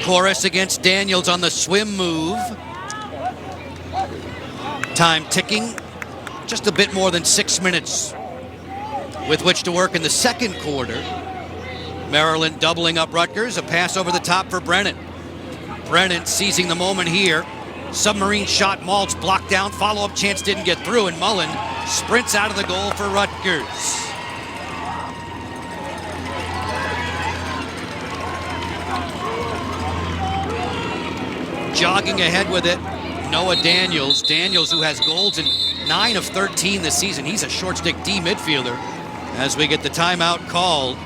Koras against Daniels on the swim move. Time ticking. Just a bit more than 6 minutes with which to work in the second quarter. Maryland doubling up Rutgers. A pass over the top for Brennan. Brennan seizing the moment here. Submarine shot, Maltz blocked down. Follow-up chance didn't get through, and Mullen sprints out of the goal for Rutgers. Jogging ahead with it, Noah Daniels. Daniels, who has goals in 9 of 13 this season. He's a short stick D midfielder. As we get the timeout called,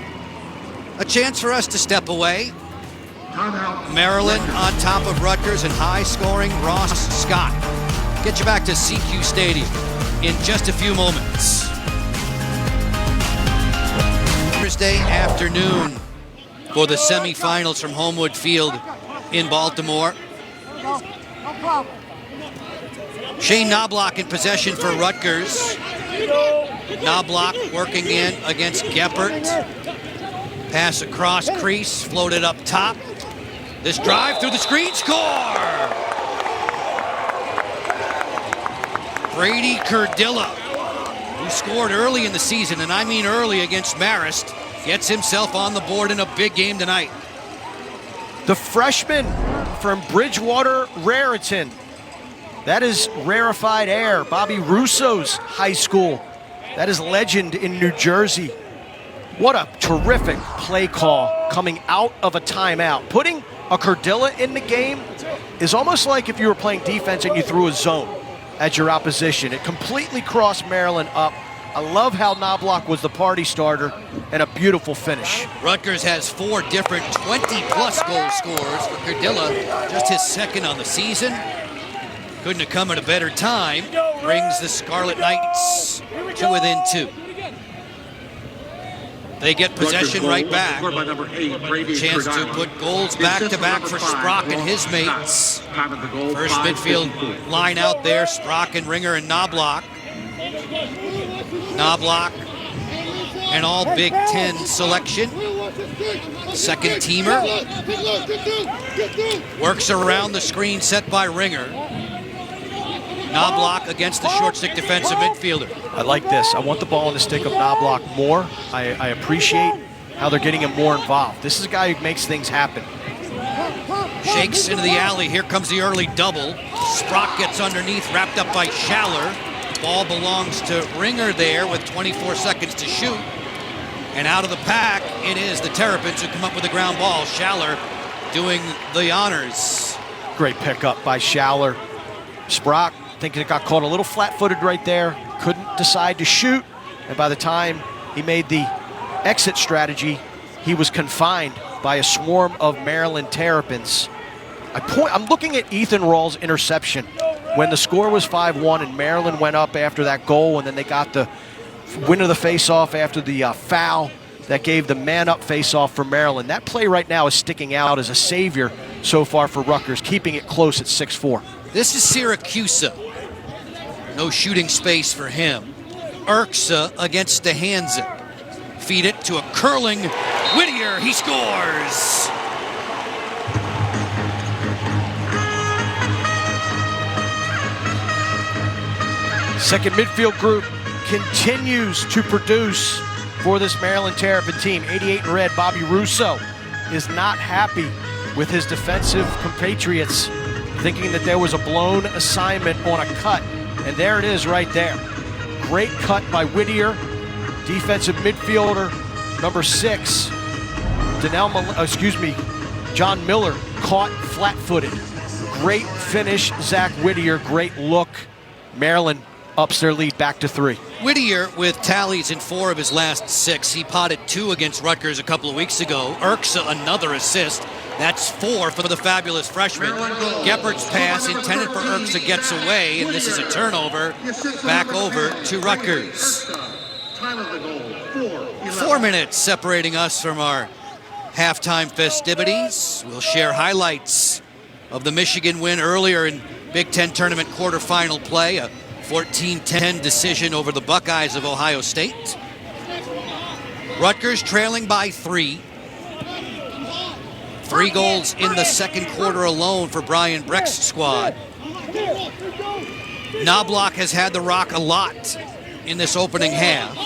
a chance for us to step away. Maryland on top of Rutgers and high-scoring Ross Scott. Get you back to SECU Stadium in just a few moments. Thursday afternoon for the semifinals from Homewood Field in Baltimore. Shane Knobloch in possession for Rutgers. Knobloch working in against 𝗏𝗏𝗏𝗏𝗏𝗏𝗏. Pass across crease, floated up top. This drive through the screen, score! Brady Kurdyla, who scored early in the season, and I mean early against Marist, gets himself on the board in a big game tonight. The freshman from Bridgewater, Raritan. That is rarefied air. Bobby Russo's high school. That is legend in New Jersey. What a terrific play call coming out of a timeout. Putting a Kurdyla in the game is almost like if you were playing defense and you threw a zone at your opposition. It completely crossed Maryland up. I love how Knobloch was the party starter, and a beautiful finish. Rutgers has 4 different 20-plus goal scorers for Kurdyla, just his second on the season. Couldn't have come at a better time. Brings the Scarlet Knights to within 2. They get possession right back. By number 8, Brady, Chance to put goals back-to-back for Sprock and his mates. First midfield line out there, Sprock and Ringer and Knobloch. Knobloch, an all Big Ten selection. Second teamer. Works around the screen set by Ringer. Knobloch against the short stick defensive midfielder. I like this. I want the ball in the stick of Knobloch more. I appreciate how they're getting him more involved. This is a guy who makes things happen. Shakes into the alley. Here comes the early double. Sprock gets underneath, wrapped up by Schaller. Ball belongs to Ringer there with 24 seconds to shoot. And out of the pack, it is the Terrapins who come up with the ground ball. Schaller doing the honors. Great pickup by Schaller. Sprock, thinking it got caught a little flat-footed right there. Couldn't decide to shoot. And by the time he made the exit strategy, he was confined by a swarm of Maryland Terrapins. I'm looking at Ethan Rawls' interception when the score was 5-1 and Maryland went up after that goal, and then they got the win of the face-off after the foul that gave the man-up face-off for Maryland. That play right now is sticking out as a savior so far for Rutgers, keeping it close at 6-4. This is 𝗤𝗨𝗏𝗧𝗘𝗥𝗙𝗧𝗏. No shooting space for him. Erksa against 𝗤𝗨𝗏𝗧𝗏𝗏. Feed it to a curling Whittier. He scores. Second midfield group continues to produce for this Maryland Terrapin team. 88 in red, Bobby Russo is not happy with his defensive compatriots, thinking that there was a blown assignment on a cut. And there it is right there. Great cut by Whittier, defensive midfielder, number 6. John Miller caught flat-footed. Great finish, Zach Whittier, great look. Maryland ups their lead back to 3. Whittier with tallies in 4 of his last 6. He potted 2 against Rutgers a couple of weeks ago. Erksa another assist. That's 4 for the fabulous freshman. Geppert's pass intended for Erksa gets away, and this is a turnover back over to Rutgers. 4 minutes separating us from our halftime festivities. We'll share highlights of the Michigan win earlier in Big Ten tournament quarterfinal play. A 14-10 decision over the Buckeyes of Ohio State. Rutgers trailing by 3. 3 goals in the second quarter alone for Brian Brecht's squad. Knobloch has had the rock a lot in this opening half.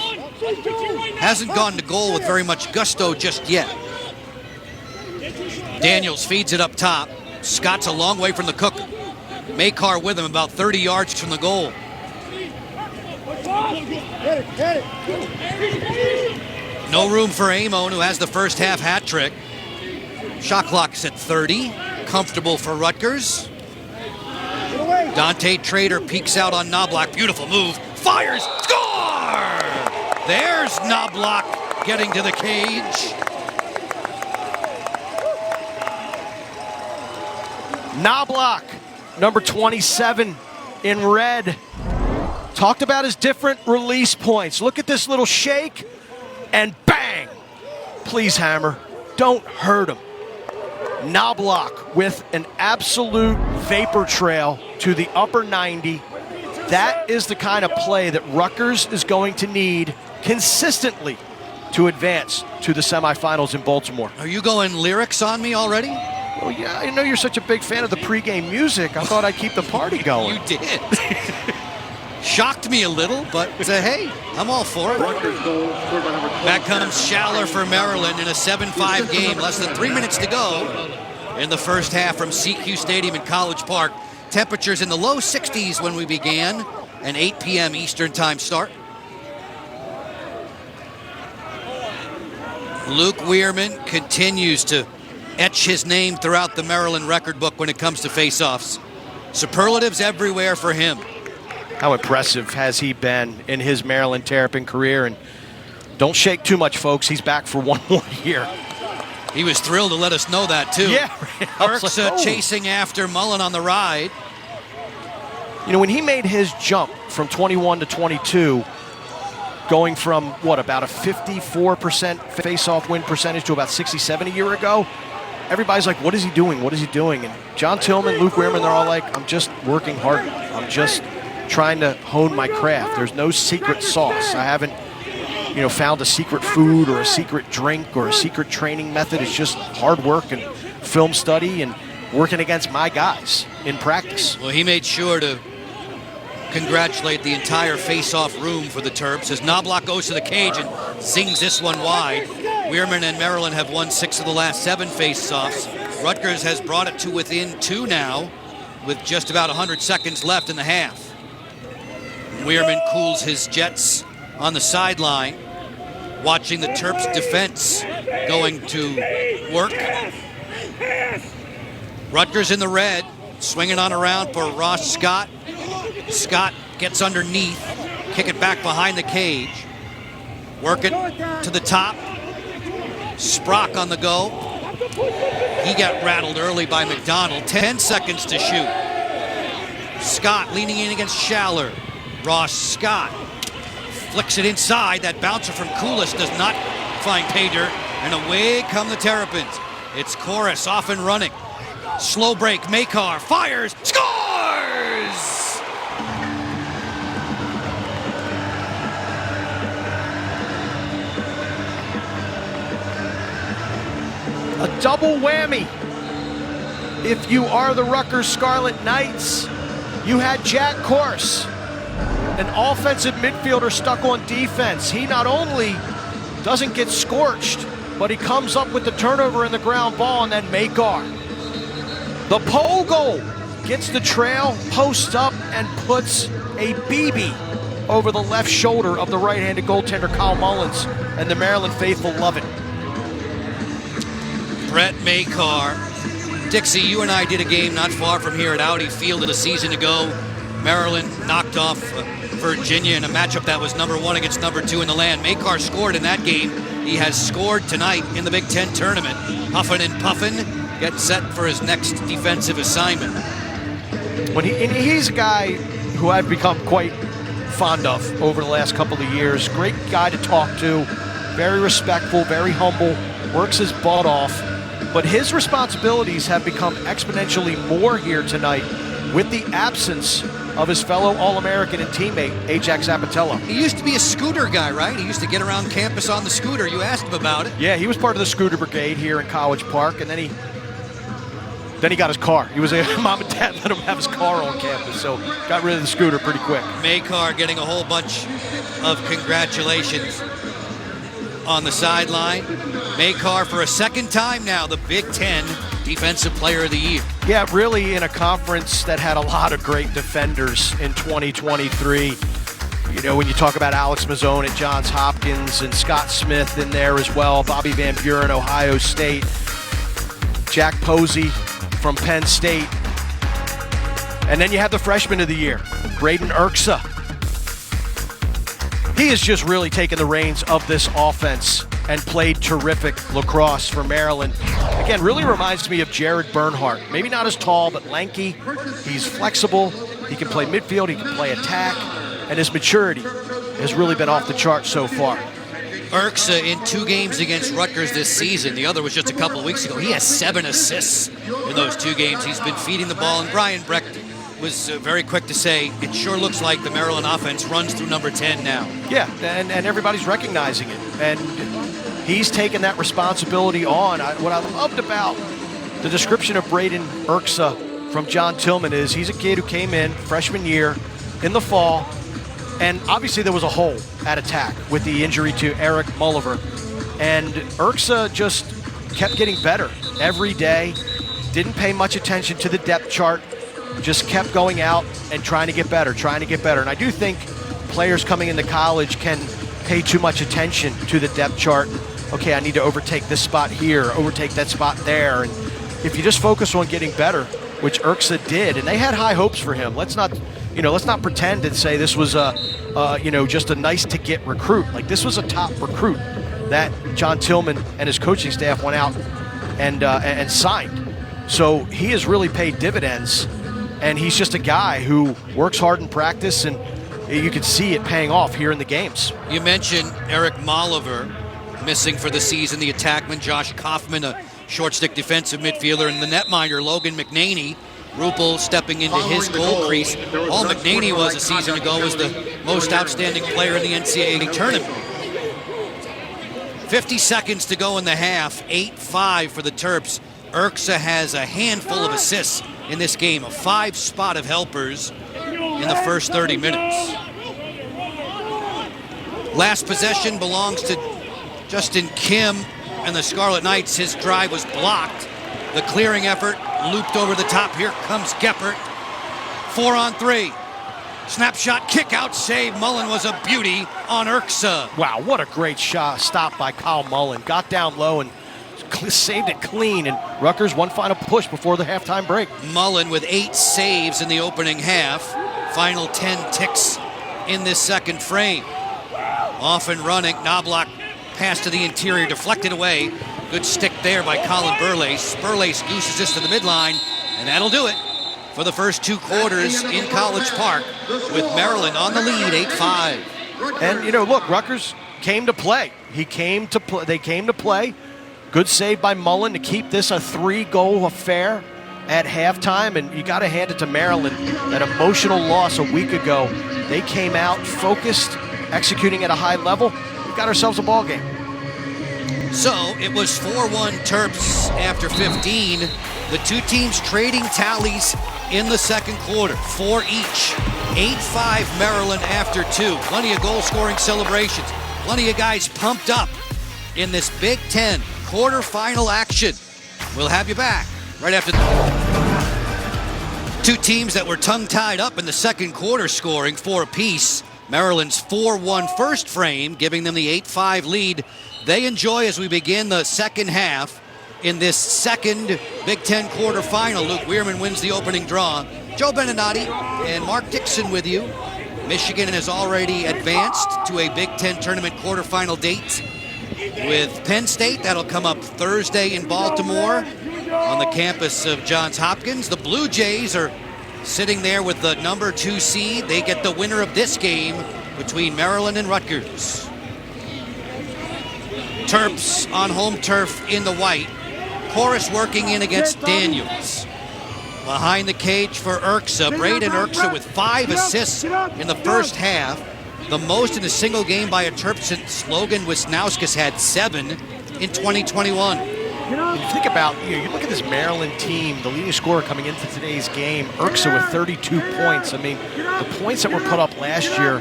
Hasn't gone to goal with very much gusto just yet. Daniels feeds it up top. Scott's a long way from the cooker. Makar with him about 30 yards from the goal. No room for Aimone, who has the first half hat trick. Shot clock's at 30. Comfortable for Rutgers. Dante Trader peeks out on Knobloch. Beautiful move. Fires. Score! There's Knobloch getting to the cage. Knobloch, number 27 in red. Talked about his different release points. Look at this little shake and bang. Please, Hammer, don't hurt him. Knobloch with an absolute vapor trail to the upper 90. That is the kind of play that Rutgers is going to need consistently to advance to the semifinals in Baltimore. Are you going lyrics on me already? Well, yeah, I know you're such a big fan of the pregame music. I thought I'd keep the party going. You did. Shocked me a little, but hey, I'm all for it. Back comes Schaller for Maryland in a 7-5 game. Less than 3 minutes to go in the first half from SECU Stadium in College Park. Temperatures in the low 60s when we began. An 8 p.m. Eastern time start. Luke Weirman continues to etch his name throughout the Maryland record book when it comes to face-offs. Superlatives everywhere for him. How impressive has he been in his Maryland Terrapin career? And don't shake too much, folks. He's back for 1 more year. He was thrilled to let us know that, too. Yeah. Erksa chasing after Mullen on the ride. You know, when he made his jump from 21 to 22, going from, what, about a 54% face-off win percentage to about 67 a year ago. Everybody's like, what is he doing? What is he doing? And John Tillman, Luke Wehrman, they're all like, I'm just working hard. I'm just trying to hone my craft. There's no secret sauce. I haven't, found a secret food or a secret drink or a secret training method. It's just hard work and film study and working against my guys in practice. Well, he made sure to congratulate the entire face-off room for the Terps as Knobloch goes to the cage and sings this one wide. Wehrman and Maryland have won 6 of the last 7 face-offs. Rutgers has brought it to within 2 now with just about 100 seconds left in the half. Wehrman cools his jets on the sideline, watching the Terps defense going to work. Rutgers in the red, swinging on around for Ross Scott. Scott gets underneath, kick it back behind the cage, work it to the top. Sprock on the go. He got rattled early by McDonald. 10 seconds to shoot. Scott leaning in against Schaller. Ross Scott flicks it inside. That bouncer from Koulis does not find pay dirt, and away come the Terrapins. It's Koras off and running. Slow break, Makar fires, scores! A double whammy. If you are the Rutgers Scarlet Knights, you had Jack Koras, an offensive midfielder stuck on defense. He not only doesn't get scorched, but he comes up with the turnover in the ground ball, and then Makar, the pole goal, gets the trail, posts up, and puts a BB over the left shoulder of the right-handed goaltender Kyle Mullins, and the Maryland faithful love it. Brett Makar. Dixie, you and I did a game not far from here at Audi Field a season ago. Maryland knocked off Virginia in a matchup that was number 1 against number 2 in the land. Makar scored in that game. He has scored tonight in the Big Ten tournament. Huffin' and puffin', get set for his next defensive assignment. He's a guy who I've become quite fond of over the last couple of years. Great guy to talk to, very respectful, very humble, works his butt off. But his responsibilities have become exponentially more here tonight with the absence of his fellow All-American and teammate, 𝗤𝗨𝗧𝗘𝗥𝗡𝗏. He used to be a scooter guy, right? He used to get around campus on the scooter. You asked him about it. Yeah, he was part of the scooter brigade here in College Park, and then he got his car. He was mom and dad let him have his car on campus, so got rid of the scooter pretty quick. Makar getting a whole bunch of congratulations on the sideline. Makar for a second time now, the Big Ten Defensive Player of the Year. Yeah, really in a conference that had a lot of great defenders in 2023. When you talk about Alex Mazzone at Johns Hopkins and Scott Smith in there as well, Bobby Van Buren, Ohio State, Jack Posey from Penn State. And then you have the Freshman of the Year, Braden Erksa. He has just really taken the reins of this offense and played terrific lacrosse for Maryland. Again, really reminds me of Jared Bernhardt. Maybe not as tall, but lanky. He's flexible. He can play midfield. He can play attack. And his maturity has really been off the charts so far. Erksa in 2 games against Rutgers this season. The other was just a couple of weeks ago. He has 7 assists in those 2 games. He's been feeding the ball. And Brian Brecht was very quick to say, it sure looks like the Maryland offense runs through number 10 now. Yeah, and everybody's recognizing it. And he's taken that responsibility on. What I loved about the description of Braden Erksa from John Tillman is he's a kid who came in freshman year in the fall, and obviously there was a hole at attack with the injury to Eric Mulliver. And Erksa just kept getting better every day, didn't pay much attention to the depth chart, just kept going out and trying to get better. And I do think players coming into college can pay too much attention to the depth chart. Okay, I need to overtake this spot here, overtake that spot there. And if you just focus on getting better, which Erksa did, and they had high hopes for him. Let's not pretend and say this was just a nice to get recruit. Like, this was a top recruit that John Tillman and his coaching staff went out and signed. So he has really paid dividends, and he's just a guy who works hard in practice and you can see it paying off here in the games. You mentioned Eric Molliver missing for the season, the attackman Josh Kaufman, a short stick defensive midfielder, and the netminder Logan McNaney. Rupel stepping into his goal crease. All McNaney was a season ago was the most outstanding player in the NCAA tournament. 50 seconds to go in the half, 8-5 for the Terps. Erksa has a handful of assists in this game, a 5-spot of helpers in the first 30 minutes. Last possession belongs to Justin Kim and the Scarlet Knights. His drive was blocked. The clearing effort looped over the top. Here comes Geppert. 4-on-3. Snapshot, kick out, save. Mullen was a beauty on Erksa. Wow, what a great shot. Stop by Kyle Mullen. Got down low and saved it clean. And Rutgers one final push before the halftime break. Mullen with 8 saves in the opening half. Final 10 ticks in this second frame. Off and running. Knobloch pass to the interior, deflected away. Good stick there by Colin Burlace. Burlace gooses this to the midline, and that'll do it for the first 2 quarters in College Park, with Maryland on the lead, 8-5. And, you know, look, Rutgers came to play. They came to play. Good save by Mullen to keep this a 3-goal affair at halftime, and you got to hand it to Maryland. That emotional loss a week ago, they came out focused, executing at a high level. We got ourselves a ball game. So it was 4-1 Terps after 15. The two teams trading tallies in the second quarter, 4 each. 8-5 Maryland after 2. Plenty of goal-scoring celebrations. Plenty of guys pumped up in this Big Ten quarterfinal action. We'll have you back right after two teams that were tongue-tied up in the second quarter, scoring 4 apiece. Maryland's 4-1 first frame, giving them the 8-5 lead they enjoy as we begin the second half in this second Big Ten quarterfinal. Luke Weirman wins the opening draw. Joe Beninati and Mark Dixon with you. Michigan has already advanced to a Big Ten tournament quarterfinal date with Penn State. That'll come up Thursday in Baltimore on the campus of Johns Hopkins. The Blue Jays are sitting there with the number 2 seed. They get the winner of this game between Maryland and Rutgers. Terps on home turf in the white. Koras working in against Daniels. Behind the cage for Erksa. Braden Erksa with 5 assists in the first half. The most in a single game by a Terp since Logan Wisnauskas had 7 in 2021. If you think about, you look at this Maryland team, the leading scorer coming into today's game, Erksa with 32 points. I mean, the points that were put up last year,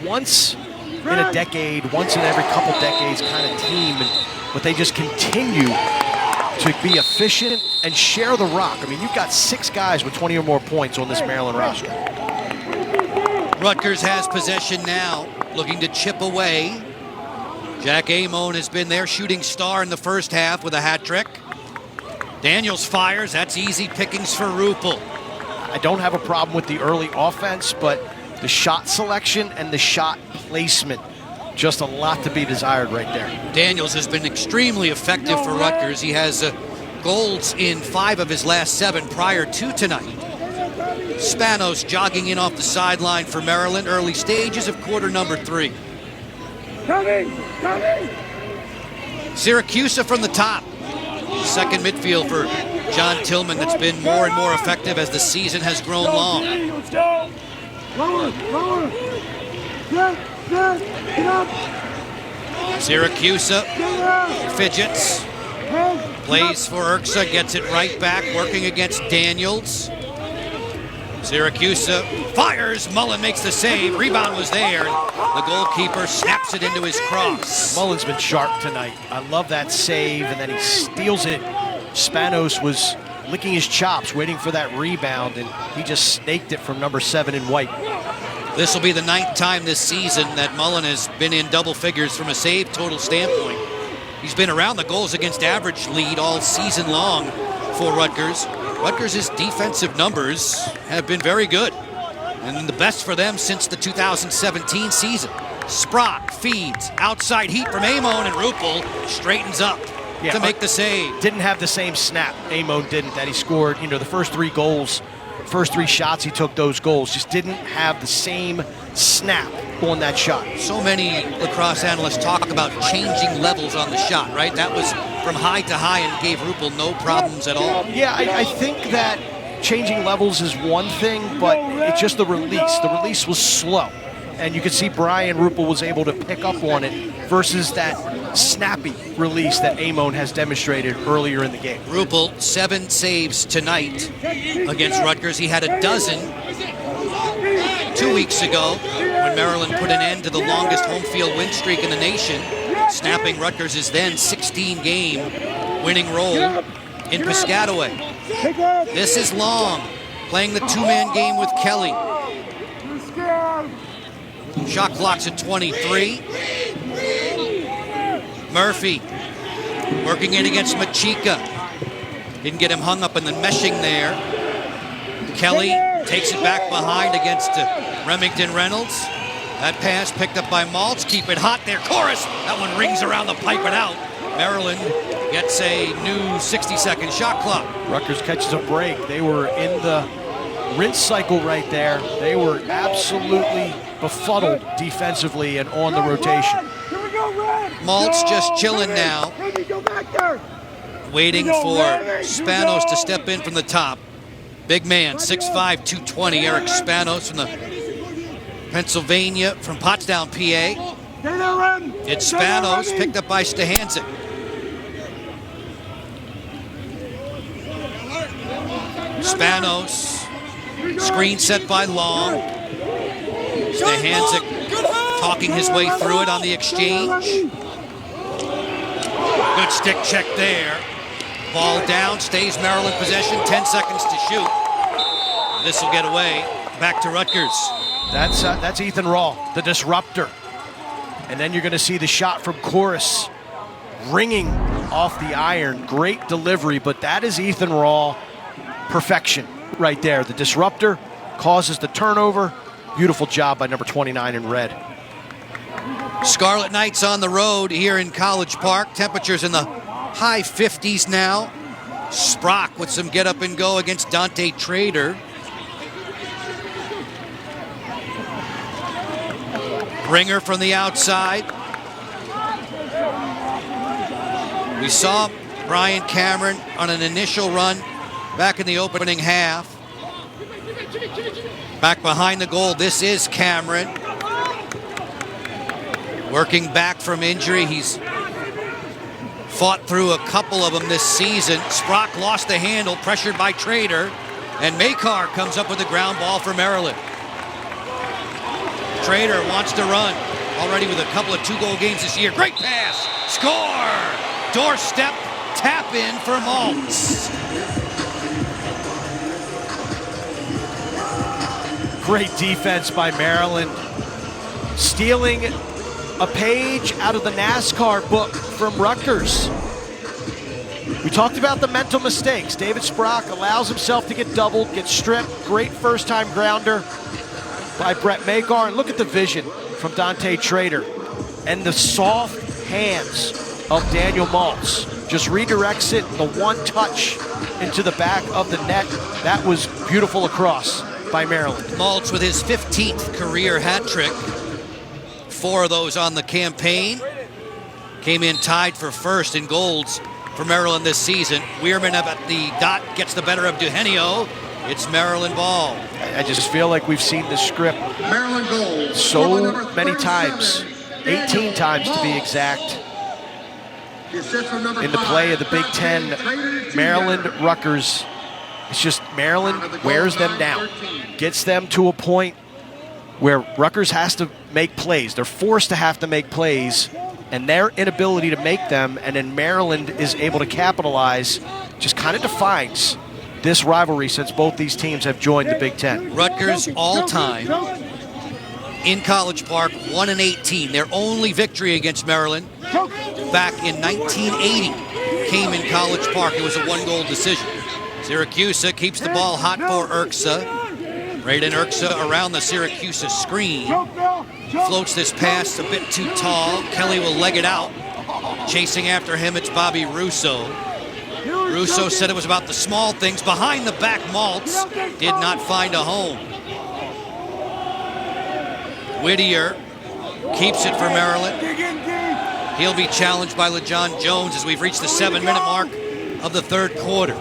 once in a decade, once in every couple decades kind of team, but they just continue to be efficient and share the rock. I mean, you've got 6 guys with 20 or more points on this Maryland roster. Rutgers has possession now, looking to chip away. Jack Aimone has been their shooting star in the first half with a hat trick. Daniels fires. That's easy pickings for Rupel. I don't have a problem with the early offense, but the shot selection and the shot placement, just a lot to be desired right there. Daniels has been extremely effective for Rutgers. He has goals in 5 of his last 7 prior to tonight. Spanos jogging in off the sideline for Maryland. Early stages of quarter number 3. Syracuse from the top. Second midfield for John Tillman that's been more and more effective as the season has grown long. Syracuse fidgets. Plays for Erksa, gets it right back, working against Daniels. Syracuse fires. Mullen makes the save. Rebound was there. The goalkeeper snaps it into his cross. Mullen's been sharp tonight. I love that save, and then he steals it. Spanos was licking his chops, waiting for that rebound, and he just snaked it from number 7 in white. This will be the 9th time this season that Mullen has been in double figures from a save total standpoint. He's been around the goals against average lead all season long for Rutgers. Rutgers' defensive numbers have been very good, and the best for them since the 2017 season. Sprock feeds, outside heat from Aimone, and Rupel straightens up to make the save. Didn't have the same snap, Aimone didn't, that he scored. The first 3 goals, first 3 shots he took those goals, just didn't have the same snap on that shot. So many lacrosse analysts talk about changing levels on the shot, right? That was from high to high and gave Rouppel no problems at all. Yeah, I think that changing levels is one thing, but it's just the release. The release was slow. And you could see Brian Rouppel was able to pick up on it versus that snappy release that Aimone has demonstrated earlier in the game. Rouppel, 7 saves tonight against Rutgers. He had a dozen 2 weeks ago when Maryland put an end to the longest home field win streak in the nation, snapping Rutgers' then 16-game winning roll in Piscataway. This is Long playing the 2-man game with Kelly. Shot clock's at 23. Murphy working in against Machika. Didn't get him hung up in the meshing there. Kelly takes it back behind against Remington Reynolds. That pass picked up by Maltz. Keep it hot there. Koras. That one rings around the pipe and out. Maryland gets a new 60-second shot clock. Rutgers catches a break. They were in the rinse cycle right there. They were absolutely befuddled defensively and on the rotation. Maltz just chilling now, waiting for Spanos to step in from the top. Big man, 6'5", 220, Eric Spanos from the Pennsylvania, from Pottstown, PA. It's Spanos, picked up by 𝗤𝗏𝗧𝗏𝗏😅. Spanos, screen set by Long. 𝗤𝗏𝗧𝗏𝗏😅 talking his way through it on the exchange. Good stick check there. Ball down, stays Maryland possession, 10 seconds to shoot. This will get away, back to Rutgers. That's Ethan Rahl, the disruptor. And then you're gonna see the shot from Koras ringing off the iron. Great delivery, but that is Ethan Rahl perfection right there. The disruptor causes the turnover. Beautiful job by number 29 in red. Scarlet Knights on the road here in College Park. Temperatures in the high 50s now. Sprock with some get up and go against Dante Trader. Ringer from the outside. We saw Brian Cameron on an initial run back in the opening half. Back behind the goal, this is Cameron. Working back from injury. He's fought through a couple of them this season. Sprock lost the handle, pressured by Trader. And Makar comes up with the ground ball for Maryland. Trader wants to run. Already with a couple of 2-goal games this year. Great pass. Score! Doorstep tap in for Maltz. Great defense by Maryland. Stealing a page out of the NASCAR book from Rutgers. We talked about the mental mistakes. David Sprock allows himself to get doubled, get stripped. Great first-time grounder by Brett Makar. And look at the vision from Dante Trader. And the soft hands of Daniel Maltz. Just redirects it, the one touch into the back of the net. That was beautiful lacrosse by Maryland. Maltz with his 15th career hat trick. 4 of those on the campaign. Came in tied for first in golds for Maryland this season. Weirman up at the dot gets the better of Eugenio. It's Maryland ball. I just feel like we've seen this script Maryland goal so many times. 18 times to be exact. In the play of the Big Ten, Maryland, Rutgers. It's just Maryland wears them down. Gets them to a point where Rutgers has to make plays. They're forced to have to make plays, and their inability to make them, and then Maryland is able to capitalize, just kind of defines this rivalry since both these teams have joined the Big Ten. Rutgers all-time in College Park, 1-18. Their only victory against Maryland back in 1980 came in College Park. It was a 1-goal decision. Syracuse keeps the ball hot for Erksa. Braden Erksa around the Syracuse screen. Floats this pass a bit too tall. Kelly will leg it out. Chasing after him, it's Bobby Russo. Russo said it was about the small things. Behind the back, Maltz did not find a home. Whittier keeps it for Maryland. He'll be challenged by LeJon Jones as we've reached the 7-minute mark of the third quarter.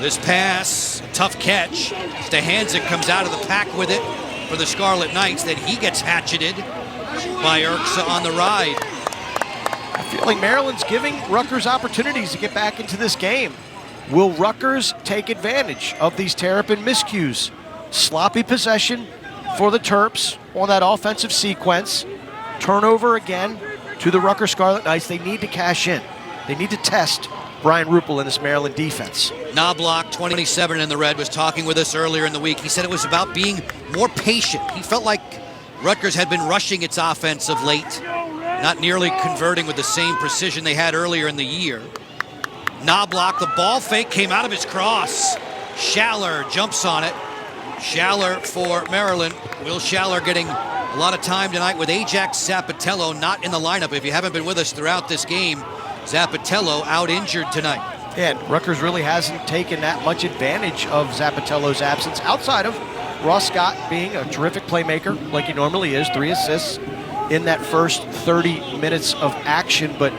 This pass, a tough catch. 𝗤𝗏𝗧𝗥𝗡𝗡𝗥𝗡 comes out of the pack with it for the Scarlet Knights. Then he gets hatcheted by Erksa on the ride. I feel like Maryland's giving Rutgers opportunities to get back into this game. Will Rutgers take advantage of these terrapin miscues? Sloppy possession for the Terps on that offensive sequence. Turnover again to the Rutgers Scarlet Knights. They need to cash in. They need to test Brian Ruppel in this Maryland defense. Knobloch, 27 in the red, was talking with us earlier in the week. He said it was about being more patient. He felt like Rutgers had been rushing its offense of late, not nearly converting with the same precision they had earlier in the year. Knobloch, the ball fake came out of his cross. 𝗤𝗨𝗔𝗥𝗧𝗘𝗥𝗙𝗏 jumps on it. 𝗤𝗨𝗪 for Maryland. Will 𝗤𝗨𝗪 getting a lot of time tonight with 𝗤𝗥𝗧𝗏𝗏𝗡𝗥𝗏𝗡 not in the lineup. If you haven't been with us throughout this game, 𝗧𝗏𝗏𝗡𝗥𝗏𝗡 out injured tonight. Yeah, and Rutgers really hasn't taken that much advantage of 𝗧𝗏𝗏𝗏's absence outside of Ross Scott being a terrific playmaker like he normally is. 3 assists in that first 30 minutes of action. But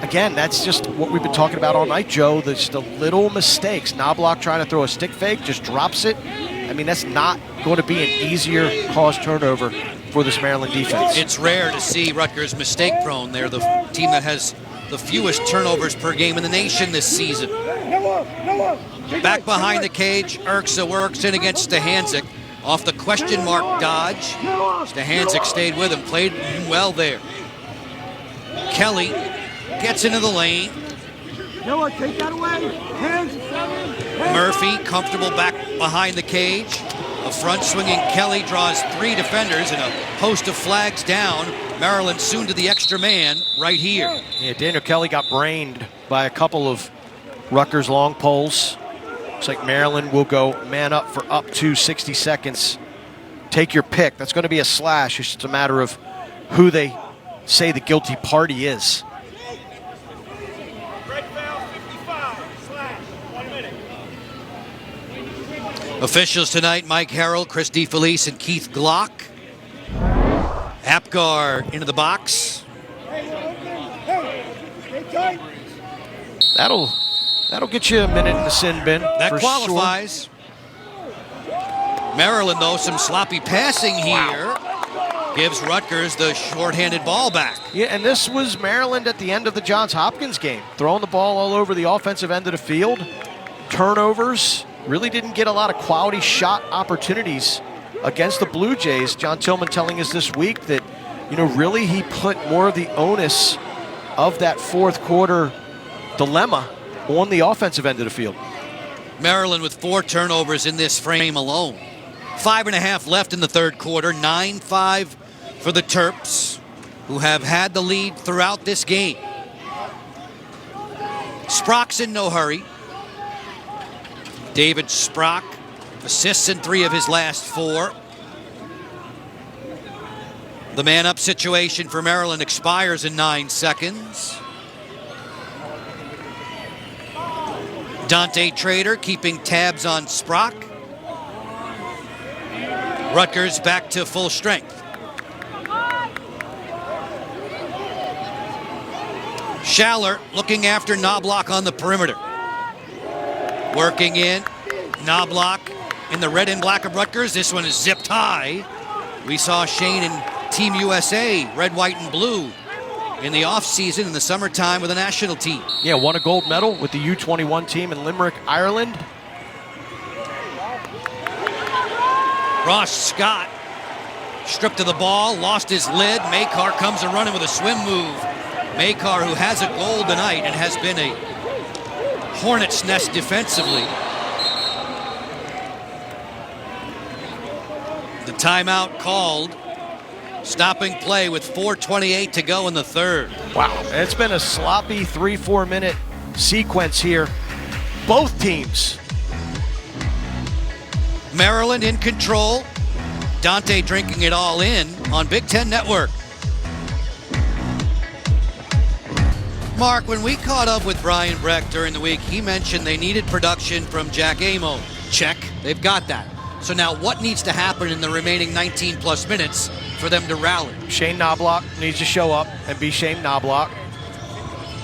again, that's just what we've been talking about all night, Joe. There's the little mistakes. Knobloch trying to throw a stick fake, just drops it. I mean, that's not going to be an easier cause turnover for this Maryland defense. It's rare to see Rutgers mistake prone. They're the team that has the fewest turnovers per game in the nation this season. Back behind the cage, Erksa works in against 𝗤𝗏𝗧𝗏𝗏𝗏. Off the question mark dodge, 𝗤𝗏𝗧𝗏𝗏𝗏 stayed with him, played well there. Kelly gets into the lane. Take that away. Murphy comfortable back behind the cage. A front swinging Kelly draws 3 defenders and a host of flags down. Maryland soon to the extra man right here. Yeah, Daniel Kelly got brained by a couple of Rutgers long poles. Looks like Maryland will go man up for up to 60 seconds. Take your pick. That's going to be a slash. It's just a matter of who they say the guilty party is. Officials tonight, Mike Harrell, Chris DeFelice, and Keith Glock. Apgar into the box. That'll get you a minute in the sin bin. That for qualifies. Sure. Maryland, though, some sloppy passing here. Gives Rutgers the shorthanded ball back. Yeah, and this was Maryland at the end of the Johns Hopkins game. Throwing the ball all over the offensive end of the field. Turnovers. Really didn't get a lot of quality shot opportunities against the Blue Jays. John Tillman telling us this week that, really he put more of the onus of that fourth quarter dilemma on the offensive end of the field. Maryland with 4 turnovers in this frame alone. 5.5 left in the third quarter. 9-5 for the Terps, who have had the lead throughout this game. Sprock's in no hurry. David Sprock assists in 3 of his last 4. The man-up situation for Maryland expires in 9 seconds. Dante Trader keeping tabs on Sprock. Rutgers back to full strength. 𝗤𝗨𝗪 looking after Knobloch on the perimeter. Working in, Knobloch in the red and black of Rutgers. This one is zipped high. We saw Shane in Team USA, red, white, and blue, in the offseason in the summertime with the national team. Yeah, won a gold medal with the U21 team in Limerick, Ireland. Ross Scott stripped of the ball, lost his lid. Makar comes a running with a swim move. Makar, who has a goal tonight and has been a hornet's nest defensively. The timeout called. Stopping play with 4:28 to go in the third. Wow, it's been a sloppy 3-4 minute sequence here. Both teams. Maryland in control. Dante drinking it all in on Big Ten Network. Mark, when we caught up with Brian Breck during the week, he mentioned they needed production from Jack Aimone. Check, they've got that. So now what needs to happen in the remaining 19 plus minutes for them to rally? Shane Knobloch needs to show up and be Shane Knobloch.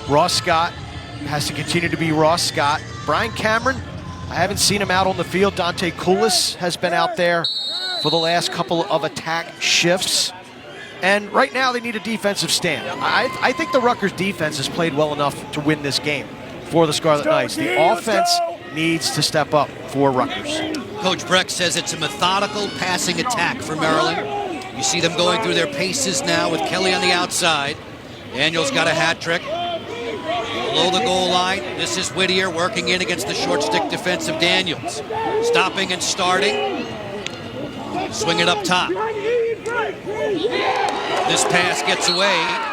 Ross Scott has to continue to be Ross Scott. Brian Cameron, I haven't seen him out on the field. Dante 𝗤𝗨𝗏𝗧𝗘𝗥𝗙𝗡𝗏 has been out there for the last couple of attack shifts. And right now they need a defensive stand. I think the Rutgers defense has played well enough to win this game for the Scarlet Knights. The offense needs to step up for Rutgers. Coach Breck says it's a methodical passing attack for Maryland. You see them going through their paces now with Kelly on the outside. Daniels got a hat trick. Below the goal line, this is Whittier working in against the short stick defense of Daniels. Stopping and starting. Swing it up top. This pass gets away.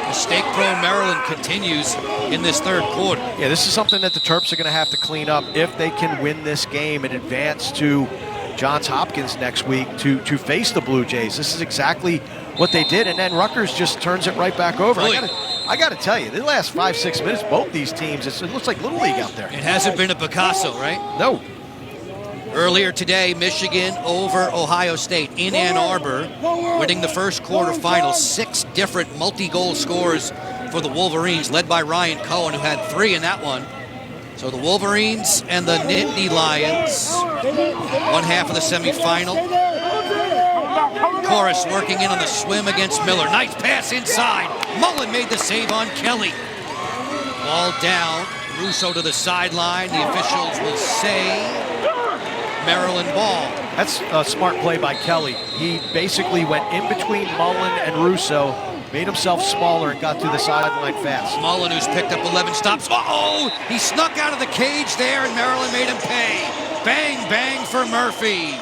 Mistake-prone Maryland continues in this third quarter. Yeah, this is something that the Terps are going to have to clean up if they can win this game and advance to Johns Hopkins next week to face the Blue Jays. This is exactly what they did, and then Rutgers just turns it right back over. I got to tell you, the last 5-6 minutes, both these teams, it looks like Little League out there. It hasn't been a Picasso, right? No. Earlier today, Michigan over Ohio State in Ann Arbor, winning the first quarterfinal. 6 different multi-goal scores for the Wolverines, led by Ryan Cohen, who had 3 in that one. So the Wolverines and the Nittany Lions, one half of the semifinal. Koras working in on the swim against Miller. Nice pass inside. Mullen made the save on Kelly. Ball down. Russo to the sideline. The officials will say Maryland ball. That's a smart play by Kelly. He basically went in between Mullen and Russo, made himself smaller, and got to the sideline fast. Mullen, who's picked up 11 stops. Uh-oh! He snuck out of the cage there, and Maryland made him pay. Bang, bang for Murphy.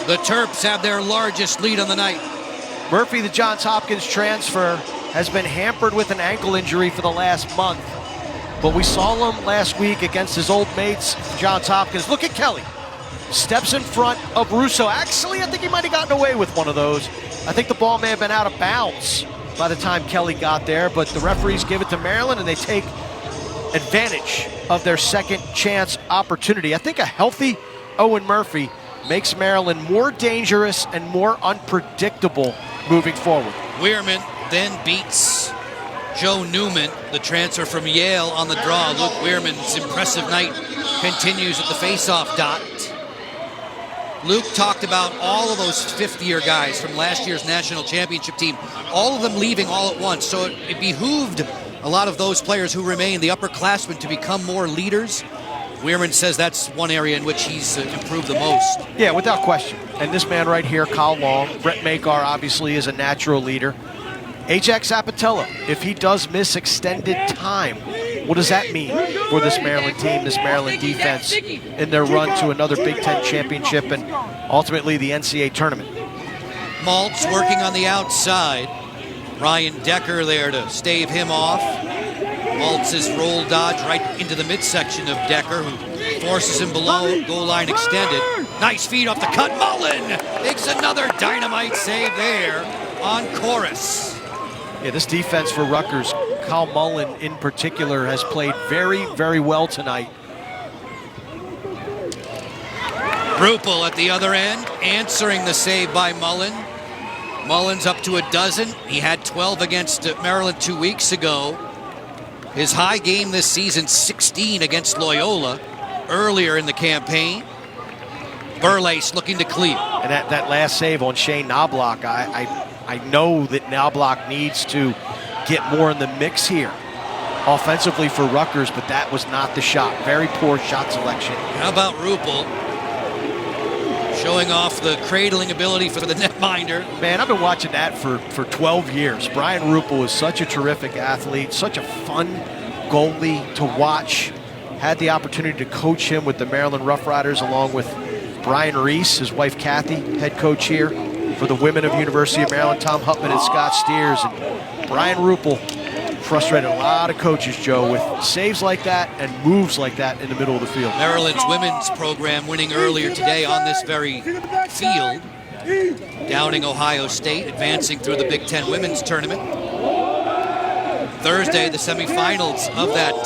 The Terps have their largest lead on the night. Murphy, the Johns Hopkins transfer, has been hampered with an ankle injury for the last month. But we saw him last week against his old mates, Johns Hopkins. Look at Kelly. Steps in front of Russo. Actually, I think he might have gotten away with one of those. I think the ball may have been out of bounds by the time Kelly got there, but the referees give it to Maryland, and they take advantage of their second chance opportunity. I think a healthy Owen Murphy makes Maryland more dangerous and more unpredictable moving forward. Weirman then beats Joe Newman, the transfer from Yale, on the draw. Luke Weirman's impressive night continues at the face-off dot. Luke talked about all of those fifth-year guys from last year's national championship team, all of them leaving all at once. So it behooved a lot of those players who remain, the upperclassmen, to become more leaders. Weirman says that's one area in which he's improved the most. Yeah, without question. And this man right here, Kyle Long, Brett Makar obviously is a natural leader. 𝗤𝗨𝗏𝗏𝗡𝗥, if he does miss extended time, what does that mean for this Maryland team, this Maryland defense, in their run to another Big Ten championship and ultimately the NCAA tournament? Maltz working on the outside. Ryan Decker there to stave him off. Maltz's roll dodge right into the midsection of Decker, who forces him below, goal line extended. Nice feed off the cut. Mullen makes another dynamite save there on Koras. Yeah, this defense for Rutgers, Kyle Mullen in particular, has played very, very well tonight. Rupel at the other end, answering the save by Mullen. Mullen's up to a dozen. He had 12 against Maryland 2 weeks ago. His high game this season, 16 against Loyola earlier in the campaign. Burlace looking to clear. And that last save on Shane Knobloch, I know that Knobloch needs to get more in the mix here offensively for Rutgers, but that was not the shot. Very poor shot selection. How about Rupel showing off the cradling ability for the netminder? Man, I've been watching that for 12 years. Brian Rupel is such a terrific athlete, such a fun goalie to watch. Had the opportunity to coach him with the Maryland Rough Riders along with Brian Reese, his wife Kathy, head coach here for the women of University of Maryland, Tom Hutman and Scott Steers. And Brian Rupel frustrated a lot of coaches, Joe, with saves like that and moves like that in the middle of the field. Maryland's women's program winning earlier today on this very field, downing Ohio State, advancing through the Big Ten women's tournament. Thursday, the semifinals of that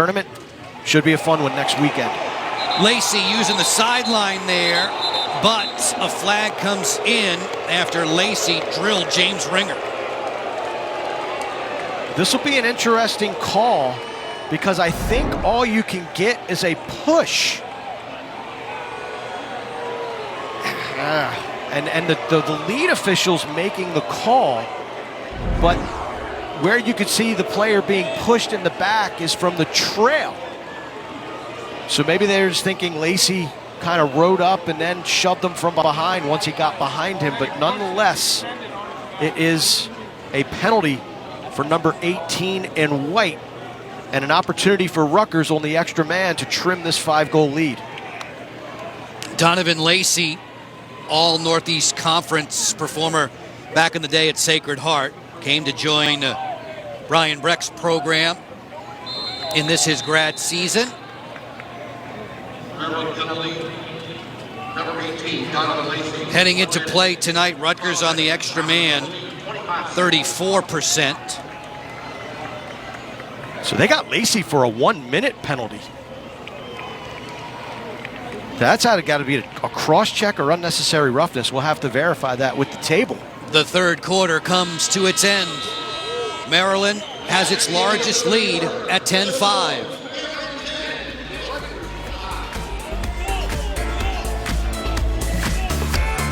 tournament. Should be a fun one next weekend. Lacey using the sideline there, but a flag comes in after Lacey drilled James Ringer. This will be an interesting call because I think all you can get is a push. And the lead official's making the call, but where you could see the player being pushed in the back is from the trail. So maybe they're just thinking Lacey kind of rode up and then shoved him from behind once he got behind him. But nonetheless, it is a penalty for number 18 in white and an opportunity for Rutgers on the extra man to trim this 5-goal lead. Donovan Lacey, all Northeast Conference performer back in the day at Sacred Heart, came to join Brian Breck's program in this his grad season. Heading into play tonight, Rutgers on the extra man, 34%. So they got Lacey for a 1-minute penalty. That's got to be a cross-check or unnecessary roughness. We'll have to verify that with the table. The third quarter comes to its end. Maryland has its largest lead at 10-5.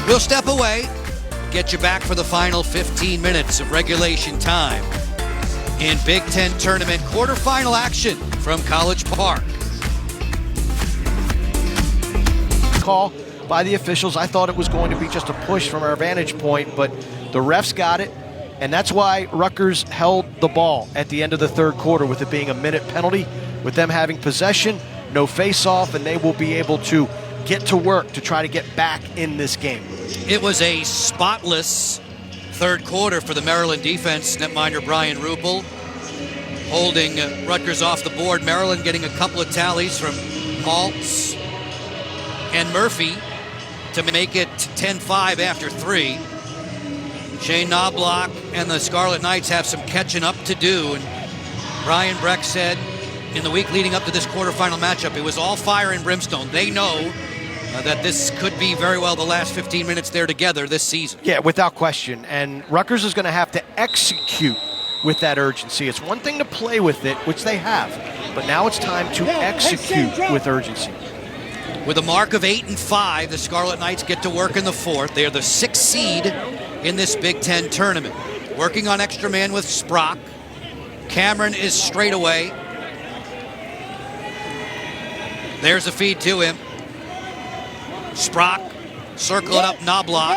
We'll step away, get you back for the final 15 minutes of regulation time in Big Ten tournament quarterfinal action from College Park. Call by the officials. I thought it was going to be just a push from our vantage point, but the refs got it, and that's why Rutgers held the ball at the end of the third quarter with it being a minute penalty, with them having possession, no face-off, and they will be able to get to work to try to get back in this game. It was a spotless third quarter for the Maryland defense. Netminder Brian Ruppel holding Rutgers off the board. Maryland getting a couple of tallies from Maltz and Murphy to make it 10-5 after 3. Shane Knobloch and the Scarlet Knights have some catching up to do. And Brian Breck said in the week leading up to this quarterfinal matchup, it was all fire and brimstone. They know that this could be very well the last 15 minutes they're together this season. Yeah, without question. And Rutgers is going to have to execute with that urgency. It's one thing to play with it, which they have, but now it's time to execute with urgency. With a mark of 8-5, the Scarlet Knights get to work in the fourth. They are the 6th seed in this Big Ten tournament. Working on extra man with Sprock. Cameron is straight away. There's a feed to him. Sprock circling up Knobloch.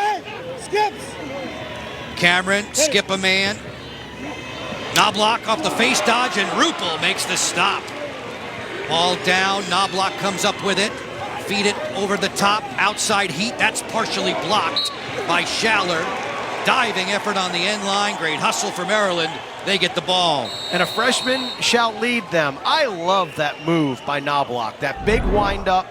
Cameron, skip a man. Knobloch off the face dodge, and Ruppel makes the stop. Ball down, Knobloch comes up with it. Feed it over the top, outside heat. That's partially blocked by Schaller. Diving effort on the end line. Great hustle for Maryland. They get the ball. And a freshman shall lead them. I love that move by Knobloch. That big wind up,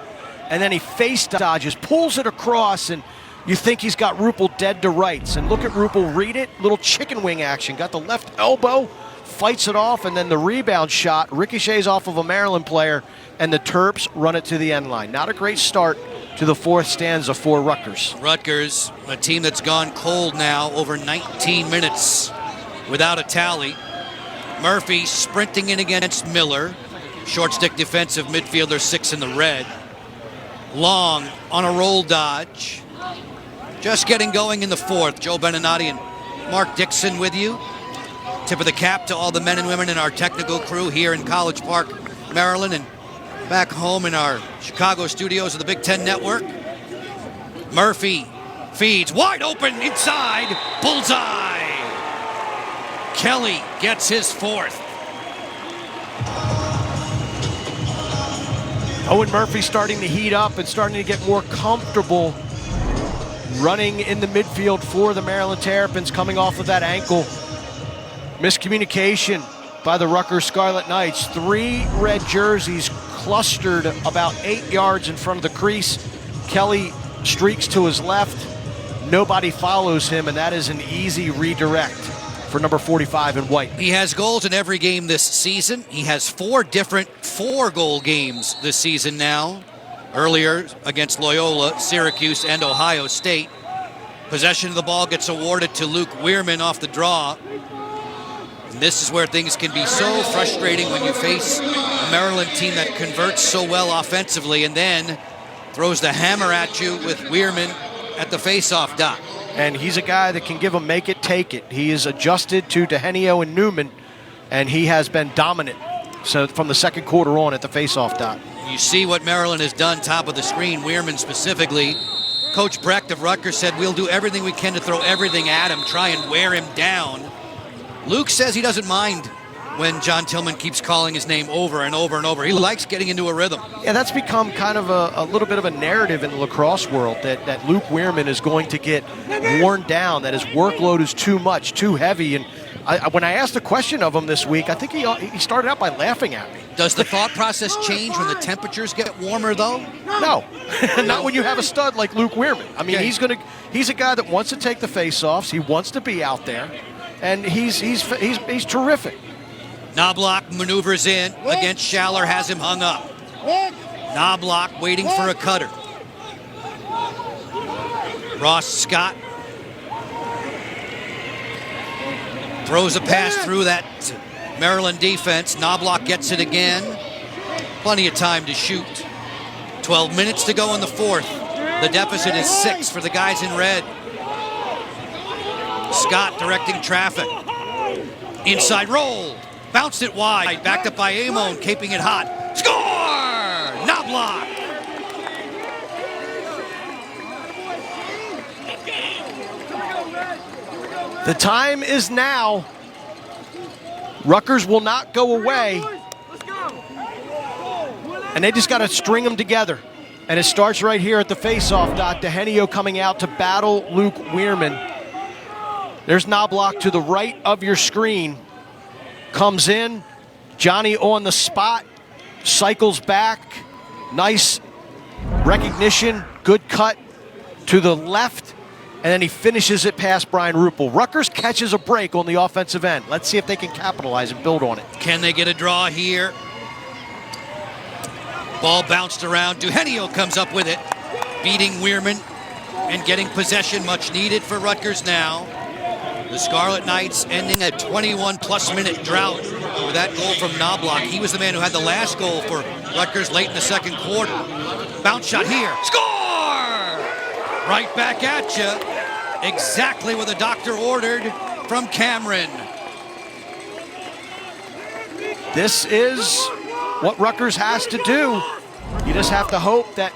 and then he face dodges, pulls it across, and you think he's got Ruppel dead to rights. And look at Ruppel read it. Little chicken wing action. Got the left elbow, fights it off, and then the rebound shot ricochets off of a Maryland player, and the Terps run it to the end line. Not a great start to the fourth stanza for Rutgers. Rutgers, a team that's gone cold now, over 19 minutes without a tally. Murphy sprinting in against Miller. Short stick defensive midfielder, 6 in the red. Long on a roll dodge. Just getting going in the fourth. Joe Beninati and Mark Dixon with you. Tip of the cap to all the men and women in our technical crew here in College Park, Maryland, and back home in our Chicago studios of the Big Ten Network. Murphy feeds wide open inside. Bullseye. Kelly gets his fourth. Owen Murphy starting to heat up and starting to get more comfortable running in the midfield for the Maryland Terrapins, coming off of that ankle. Miscommunication by the Rutgers Scarlet Knights. 3 red jerseys clustered about 8 yards in front of the crease. Kelly streaks to his left. Nobody follows him, and that is an easy redirect for number 45 in white. He has goals in every game this season. He has 4 different 4-goal games this season now. Earlier against Loyola, Syracuse, and Ohio State. Possession of the ball gets awarded to Luke Weirman off the draw. And this is where things can be so frustrating when you face a Maryland team that converts so well offensively and then throws the hammer at you with Weirman at the face-off dot. And he's a guy that can give them make it, take it. He is adjusted to 𝗤𝗨𝗏 and Newman, and he has been dominant so from the second quarter on at the face-off dot. You see what Maryland has done top of the screen, Weirman specifically. Coach Brecht of Rutgers said, we'll do everything we can to throw everything at him, try and wear him down. Luke says he doesn't mind when John Tillman keeps calling his name over and over and over. He likes getting into a rhythm. Yeah, that's become kind of a little bit of a narrative in the lacrosse world that Luke Weirman is going to get worn down, that his workload is too much, too heavy. And when I asked a question of him this week, I think he started out by laughing at me. Does the thought process change when the temperatures get warmer, though? No, not when you have a stud like Luke Weirman. I mean, Okay. he's a guy that wants to take the face-offs. He wants to be out there, and he's terrific. Knobloch maneuvers in against Schaller, has him hung up. Knobloch waiting for a cutter. Ross Scott throws a pass through that Maryland defense. Knobloch gets it again. Plenty of time to shoot. 12 minutes to go in the fourth. The deficit is 6 for the guys in red. Scott directing traffic. Inside roll. Bounced it wide. Backed up by Aimone, keeping it hot. Score! Knobloch! The time is now. Rutgers will not go away. And they just got to string them together. And it starts right here at the face-off dot. 𝗤𝗨𝗏 coming out to battle Luke Weirman. There's Knobloch to the right of your screen. Comes in. Johnny on the spot. Cycles back. Nice recognition. Good cut to the left. And then he finishes it past Brian Ruppel. Rutgers catches a break on the offensive end. Let's see if they can capitalize and build on it. Can they get a draw here? Ball bounced around. 𝗤𝗨𝗏 comes up with it, beating Weirman and getting possession, much needed for Rutgers now. The Scarlet Knights ending a 21-plus minute drought with that goal from Knobloch. He was the man who had the last goal for Rutgers late in the second quarter. Bounce shot here. Score! Right back at you. Exactly what the doctor ordered from Cameron. This is what Rutgers has to do. You just have to hope that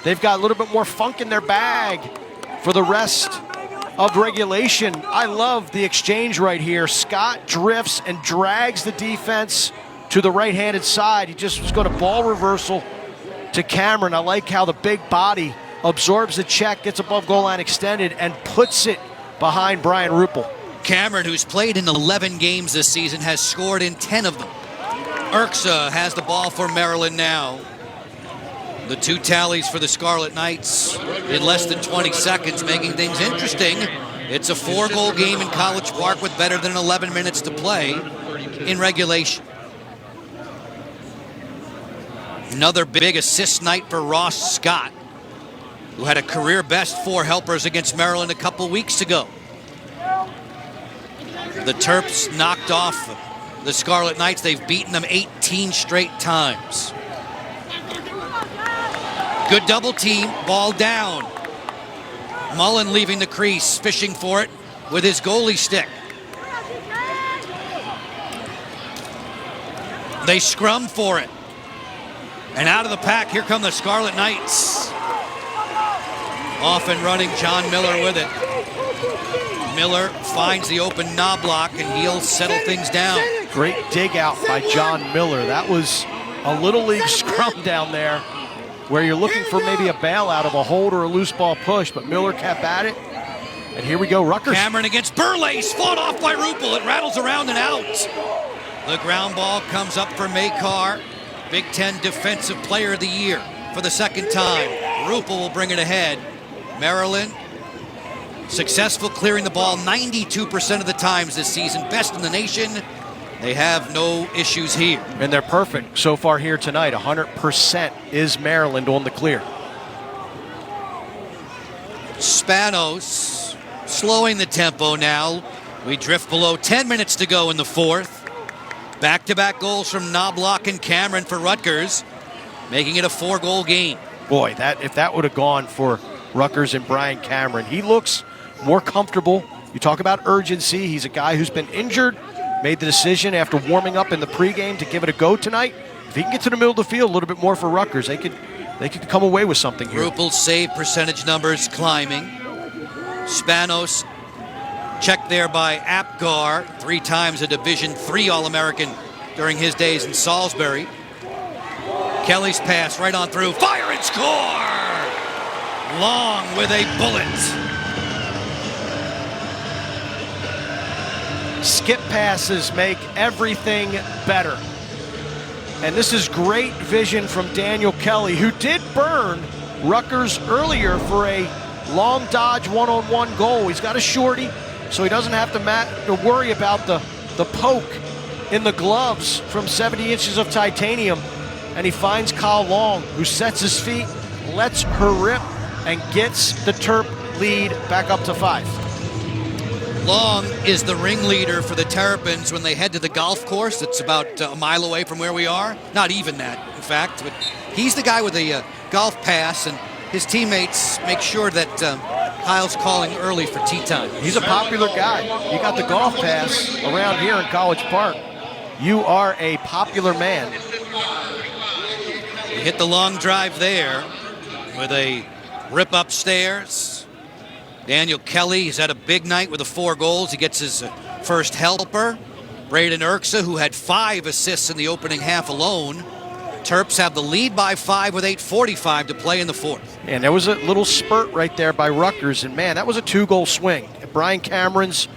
they've got a little bit more funk in their bag for the rest of regulation. I love the exchange right here. Scott drifts and drags the defense to the right-handed side. He just was going to ball reversal to Cameron. I like how the big body absorbs the check, gets above goal line extended, and puts it behind Brian Ruppel. Cameron, who's played in 11 games this season, has scored in 10 of them. Erksa has the ball for Maryland now. The 2 tallies for the Scarlet Knights in less than 20 seconds, making things interesting. It's a 4-goal game in College Park with better than 11 minutes to play in regulation. Another big assist night for Ross Scott, who had a career-best 4 helpers against Maryland a couple weeks ago. The Terps knocked off the Scarlet Knights. They've beaten them 18 straight times. Good double team, ball down. Mullen leaving the crease, fishing for it with his goalie stick. They scrum for it. And out of the pack, here come the Scarlet Knights. Off and running, John Miller with it. Miller finds the open Knobloch, and he'll settle things down. Great dig out by John Miller. That was a little league scrum down there where you're looking for maybe a bailout of a hold or a loose ball push, but Miller kept at it. And here we go, Rutgers. Cameron against Burlace, fought off by Rupel. It rattles around and out. The ground ball comes up for Makar, Big Ten Defensive Player of the Year for the second time. Rupel will bring it ahead. Maryland, successful clearing the ball 92% of the times this season, best in the nation. They have no issues here. And they're perfect so far here tonight. 100% is Maryland on the clear. Spanos slowing the tempo now. We drift below 10 minutes to go in the fourth. Back-to-back goals from Knobloch and Cameron for Rutgers, making it a 4-goal game. Boy, if that would have gone for Rutgers and Brian Cameron, he looks more comfortable. You talk about urgency. He's a guy who's been injured, made the decision after warming up in the pregame to give it a go tonight. If he can get to the middle of the field a little bit more for Rutgers, they could come away with something here. Rupel's save percentage numbers climbing. Spanos checked there by Apgar, 3 times a Division III All-American during his days in Salisbury. Kelly's pass right on through, fire and score! Long with a bullet. Skip passes make everything better. And this is great vision from Daniel Kelly, who did burn Rutgers earlier for a long dodge one-on-one goal. He's got a shorty, so he doesn't have to worry about the poke in the gloves from 70 inches of titanium. And he finds Kyle Long, who sets his feet, lets her rip, and gets the Terp lead back up to 5. Long is the ringleader for the Terrapins when they head to the golf course. It's about a mile away from where we are. Not even that, in fact. But he's the guy with the golf pass, and his teammates make sure that Kyle's calling early for tee time. He's a popular guy. You got the golf pass around here in College Park. You are a popular man. He hit the long drive there with a rip upstairs. Daniel Kelly, he's had a big night with the 4 goals. He gets his first helper. Braden Erksa, who had 5 assists in the opening half alone. Terps have the lead by 5 with 8:45 to play in the fourth. And there was a little spurt right there by Rutgers, and man, that was a 2-goal swing. Brian Cameron's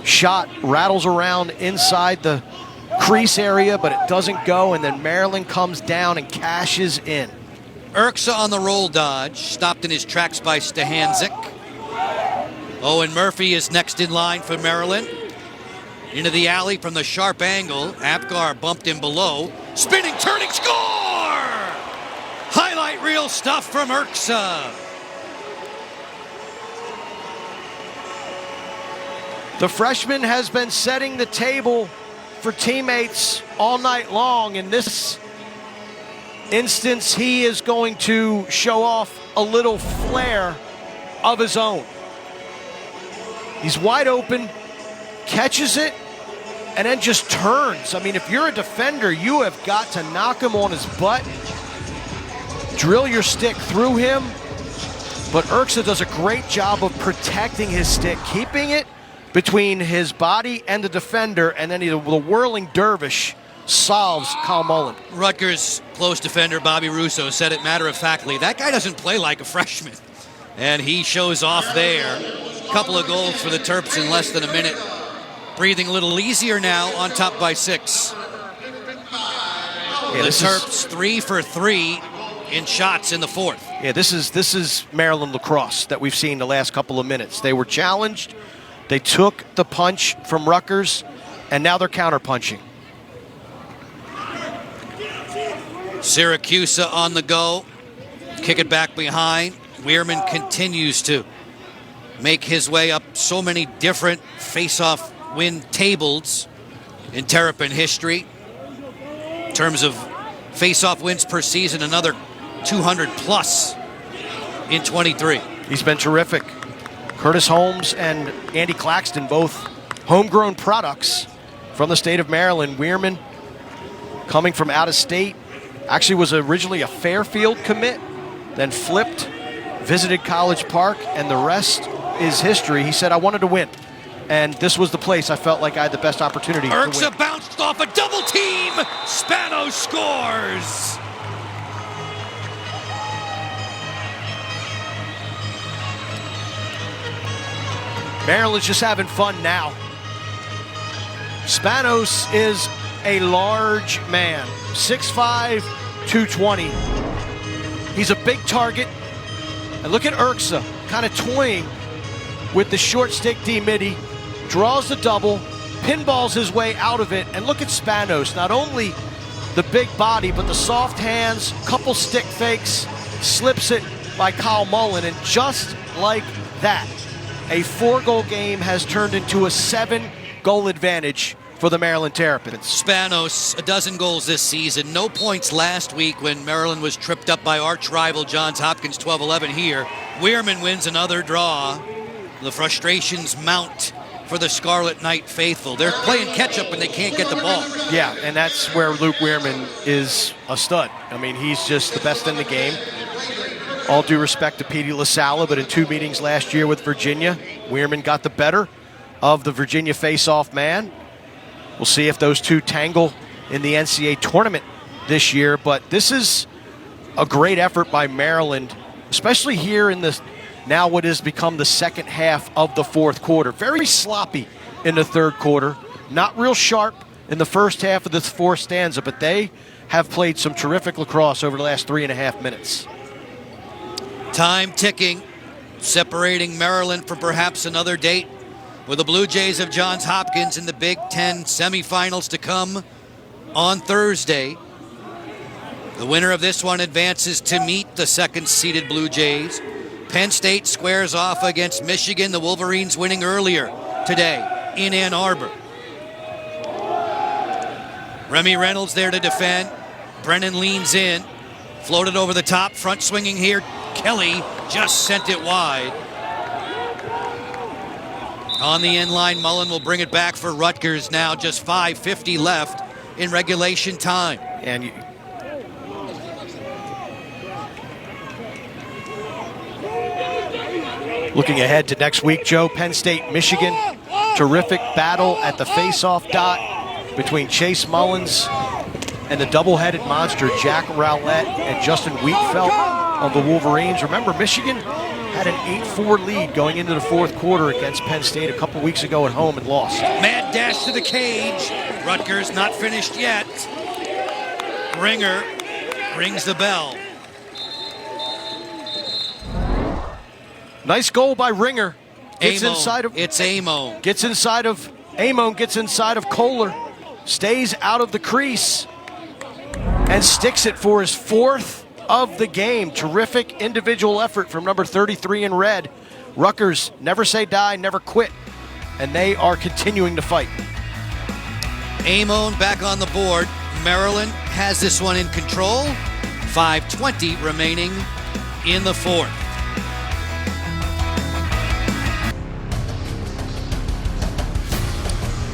shot rattles around inside the crease area, but it doesn't go, and then Maryland comes down and cashes in. Erksa on the roll dodge, stopped in his tracks by 𝗤𝗏𝗔𝗥𝗧𝗘𝗥𝗏𝗧 Owen Murphy is next in line for Maryland. Into the alley from the sharp angle. Apgar bumped him below. Spinning, turning, score! Highlight reel stuff from Erksa. The freshman has been setting the table for teammates all night long. In this instance, he is going to show off a little flair of his own. He's wide open, catches it, and then just turns. I mean, if you're a defender, you have got to knock him on his butt, drill your stick through him. But Erksa does a great job of protecting his stick, keeping it between his body and the defender, and then the whirling dervish solves Kyle Mullen. Rutgers close defender Bobby Russo said it matter-of-factly, that guy doesn't play like a freshman. And he shows off there. Couple of goals for the Terps in less than a minute. Breathing a little easier now, on top by 6. Yeah, the Terps 3 for 3 in shots in the fourth. Yeah, this is Maryland lacrosse that we've seen the last couple of minutes. They were challenged. They took the punch from Rutgers, and now they're counterpunching. Syracuse on the go. Kick it back behind. Weirman continues to make his way up so many different face-off win tables in Terrapin history. In terms of face-off wins per season, another 200 plus in 23. He's been terrific. Curtis Holmes and Andy Claxton, both homegrown products from the state of Maryland. Weirman coming from out of state, actually was originally a Fairfield commit, then flipped, visited College Park, and the rest is history. He said, I wanted to win. And this was the place I felt like I had the best opportunity to win. Erksa bounced off a double team. Spanos scores. Maryland's just having fun now. Spanos is a large man, 6'5", 220. He's a big target. And look at Erksa, kind of toying with the short stick D-midi, draws the double, pinballs his way out of it, and look at Spanos. Not only the big body, but the soft hands, couple stick fakes, slips it by 𝗤𝗨𝗔𝗥𝗧𝗘𝗥𝗡𝗥𝗏, and just like that, a 4-goal game has turned into a 7-goal advantage for the Maryland Terrapins. Spanos, a dozen goals this season, no points last week when Maryland was tripped up by arch rival Johns Hopkins 12-11 here. Weirman wins another draw. The frustrations mount for the Scarlet Knight faithful. They're playing catch-up when they can't get the ball. Yeah, and that's where Luke Weirman is a stud. I mean, he's just the best in the game. All due respect to Petey LaSalla, but in 2 meetings last year with Virginia, Weirman got the better of the Virginia face-off man. We'll see if those two tangle in the NCAA tournament this year, but this is a great effort by Maryland, especially here in this now what has become the second half of the fourth quarter. Very sloppy in the third quarter, not real sharp in the first half of this fourth stanza, but they have played some terrific lacrosse over the last 3.5 minutes. Time ticking, separating Maryland from perhaps another date with the Blue Jays of Johns Hopkins in the Big Ten semifinals to come on Thursday. The winner of this one advances to meet the second-seeded Blue Jays. Penn State squares off against Michigan, the Wolverines winning earlier today in Ann Arbor. Remy Reynolds there to defend. Brennan leans in, floated over the top, front swinging here. Kelly just sent it wide. On the end line, Mullen will bring it back for Rutgers now, just 5:50 left in regulation time. And looking ahead to next week, Joe, Penn State, Michigan. Terrific battle at the face-off dot between Chase Mullins and the double-headed monster Jack Rowlett and Justin Wheatfeld of the Wolverines. Remember, Michigan had an 8-4 lead going into the fourth quarter against Penn State a couple weeks ago at home and lost. Mad dash to the cage. Rutgers not finished yet. Ringer rings the bell. Nice goal by Ringer. Gets Aimone. inside of It's Aimone. Gets inside of Aimone. Gets inside of Kohler. Stays out of the crease and sticks it for his 4th of the game. Terrific individual effort from number 33 in red. Rutgers never say die, never quit, and they are continuing to fight. Aimone back on the board. Maryland has this one in control. 5:20 remaining in the fourth.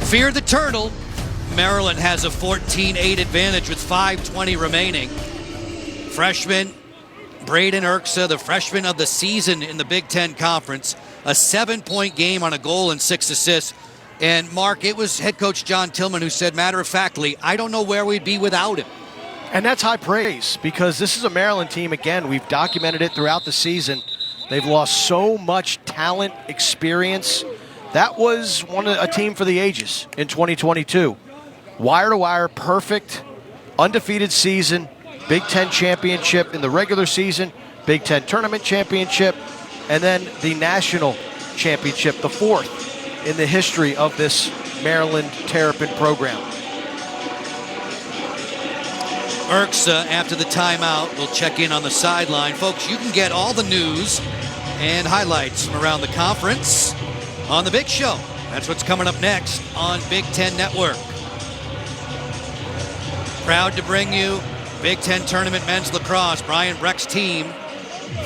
Fear the turtle. Maryland has a 14-8 advantage with 5:20 remaining. Freshman Braden Erksa, the freshman of the season in the Big Ten Conference, a 7-point game on a goal and 6 assists. And Mark, it was head coach John Tillman who said, matter-of-factly, I don't know where we'd be without him. And that's high praise, because this is a Maryland team, again, we've documented it throughout the season. They've lost so much talent, experience. That was a team for the ages in 2022. Wire-to-wire, perfect, undefeated season, Big Ten championship in the regular season, Big Ten tournament championship, and then the national championship, the 4th in the history of this Maryland Terrapin program. Erksa, after the timeout, will check in on the sideline. Folks, you can get all the news and highlights from around the conference on The Big Show. That's what's coming up next on Big Ten Network. Proud to bring you Big Ten Tournament Men's Lacrosse. Brian Breck's team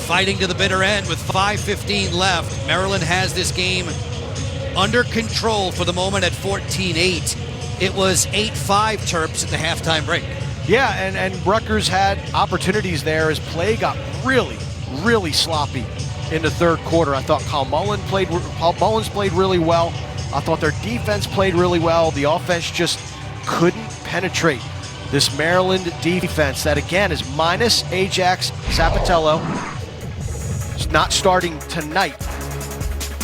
fighting to the bitter end with 5:15 left. Maryland has this game under control for the moment at 14-8. It was 8-5 Terps at the halftime break. Yeah, and Rutgers had opportunities there as play got really sloppy in the third quarter. I thought 𝗤𝗨𝗔𝗥𝗧𝗘𝗥𝗏 played really well. I thought their defense played really well. The offense just couldn't penetrate this Maryland defense that, again, is minus 𝗤𝗨𝗔𝗥𝗧𝗘𝗥𝗡𝗥. It's not starting tonight.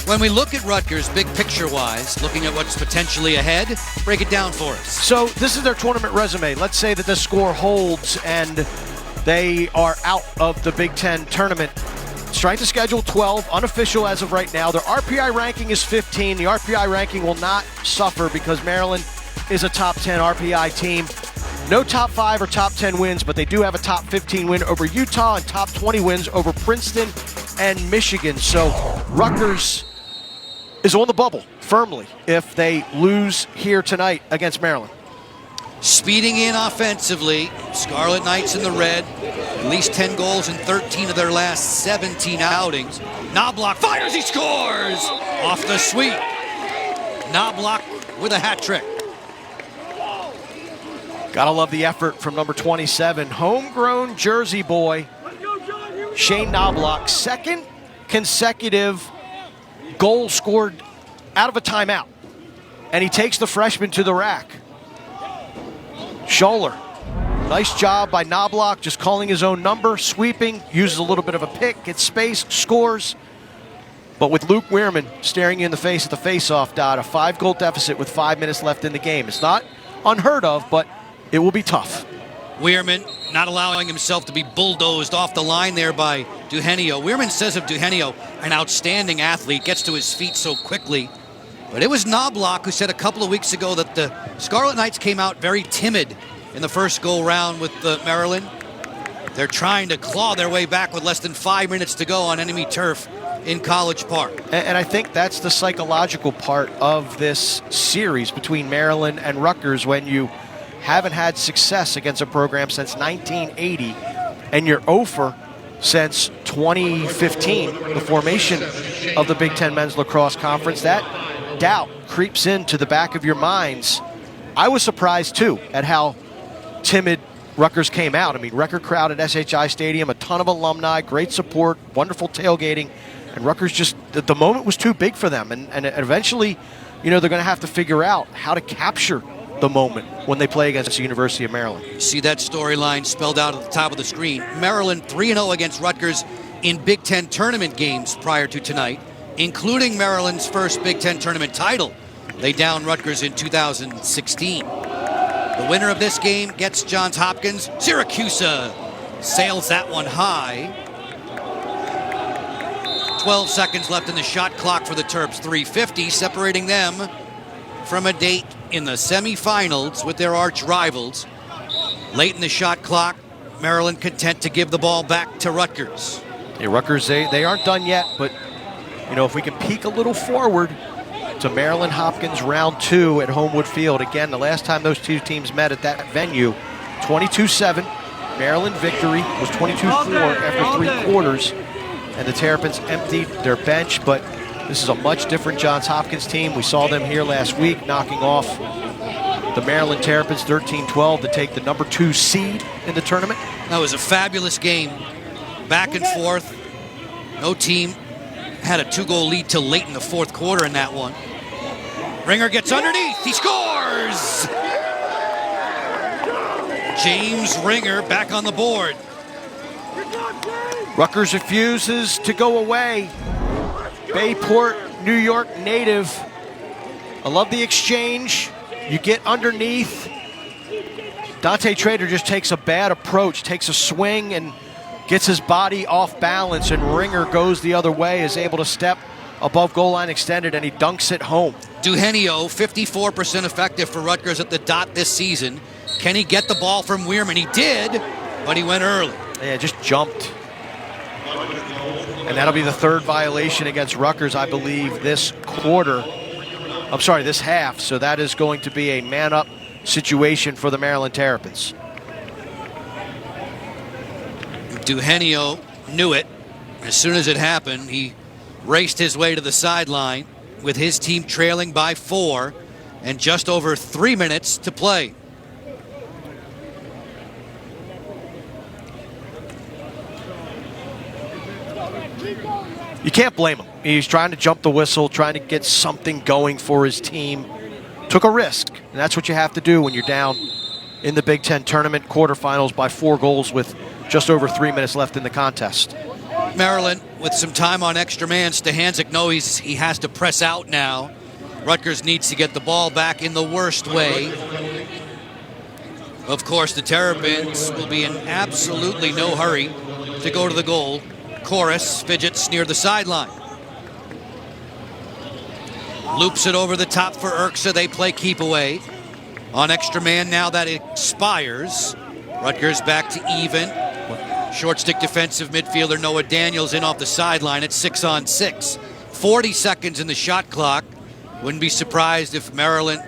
When we look at Rutgers, big picture-wise, looking at what's potentially ahead, break it down for us. So this is their tournament resume. Let's say that the score holds and they are out of the Big Ten tournament. Strength of schedule 12, unofficial as of right now. Their RPI ranking is 15. The RPI ranking will not suffer because Maryland is a top 10 RPI team. No top 5 or top 10 wins, but they do have a top 15 win over Utah and top 20 wins over Princeton and Michigan. So Rutgers is on the bubble firmly if they lose here tonight against Maryland. Speeding in offensively, Scarlet Knights in the red, at least 10 goals in 13 of their last 17 outings. Knobloch fires, he scores! Off the sweep. Knobloch with a hat trick. Gotta love the effort from number 27, homegrown Jersey boy, Shane Knobloch, second consecutive goal scored out of a timeout. And he takes the freshman to the rack. Scholler, nice job by Knobloch, just calling his own number, sweeping, uses a little bit of a pick, gets space, scores. But with Luke Weirman staring you in the face at the face-off dot, a 5-goal deficit with 5 minutes left in the game. It's not unheard of, but it will be tough. Weirman not allowing himself to be bulldozed off the line there by 𝗤𝗨𝗧𝗘𝗥𝗡𝗥. Weirman says of 𝗤𝗨𝗧𝗘𝗥𝗡𝗥, an outstanding athlete, gets to his feet so quickly. But it was Knobloch who said a couple of weeks ago that the Scarlet Knights came out very timid in the first go-round with Maryland. They're trying to claw their way back with less than 5 minutes to go on enemy turf in College Park. And I think that's the psychological part of this series between Maryland and Rutgers. When you haven't had success against a program since 1980 and you're over since 2015, the formation of the Big Ten Men's Lacrosse Conference, that doubt creeps into the back of your minds. I was surprised too at how timid Rutgers came out. I mean, record crowd at SHI Stadium, a ton of alumni, great support, wonderful tailgating, and Rutgers just, the moment was too big for them. And eventually, you know, they're going to have to figure out how to capture the moment when they play against the University of Maryland. See that storyline spelled out at the top of the screen. Maryland 3-0 against Rutgers in Big Ten tournament games prior to tonight, including Maryland's first Big Ten tournament title. They downed Rutgers in 2016. The winner of this game gets Johns Hopkins. Syracuse sails that one high. 12 seconds left in the shot clock for the Terps. 3:50 separating them from a date in the semifinals with their arch rivals. Late in the shot clock, Maryland content to give the ball back to Rutgers. Yeah, Rutgers, they aren't done yet, but you know, if we can peek a little forward to Maryland Hopkins round 2 at Homewood Field. Again, the last time those two teams met at that venue, 22-7. Maryland victory was 22-4 after 3 quarters, and the Terrapins emptied their bench, but this is a much different Johns Hopkins team. We saw them here last week knocking off the Maryland Terrapins 13-12 to take the number 2 seed in the tournament. That was a fabulous game. Back and forth. No team had a 2-goal lead till late in the 4th quarter in that one. Ringer gets underneath. He scores! James Ringer back on the board. Rutgers refuses to go away. Bayport, New York native. I love the exchange. You get underneath. Dante Trader just takes a bad approach, takes a swing and gets his body off balance, and Ringer goes the other way, is able to step above goal line extended, and he dunks it home. 𝗤𝗨𝗧𝗘𝗥𝗡𝗥, 54% effective for Rutgers at the dot this season. Can he get the ball from Weirman? He did, but he went early. Yeah, just jumped. And that'll be the 3rd violation against Rutgers, I believe, this quarter. I'm sorry, this half. So that is going to be a man-up situation for the Maryland Terrapins. 𝗤𝗨𝗧𝗘𝗥𝗡𝗥 knew it. As soon as it happened, he raced his way to the sideline with his team trailing by 4 and just over 3 minutes to play. You can't blame him. He's trying to jump the whistle, trying to get something going for his team. Took a risk, and that's what you have to do when you're down in the Big Ten tournament quarterfinals by 4 goals with just over 3 minutes left in the contest. Maryland with some time on extra man. 𝗤𝗨𝗔𝗥𝗧𝗘𝗥𝗡𝗥 knows he has to press out now. Rutgers needs to get the ball back in the worst way. Of course, the Terrapins will be in absolutely no hurry to go to the goal. Koras fidgets near the sideline. Loops it over the top for Erksa. They play keep away. On extra man now that expires. Rutgers back to even. Short stick defensive midfielder Noah Daniels in off the sideline at 6-on-6. 40 seconds in the shot clock. Wouldn't be surprised if Maryland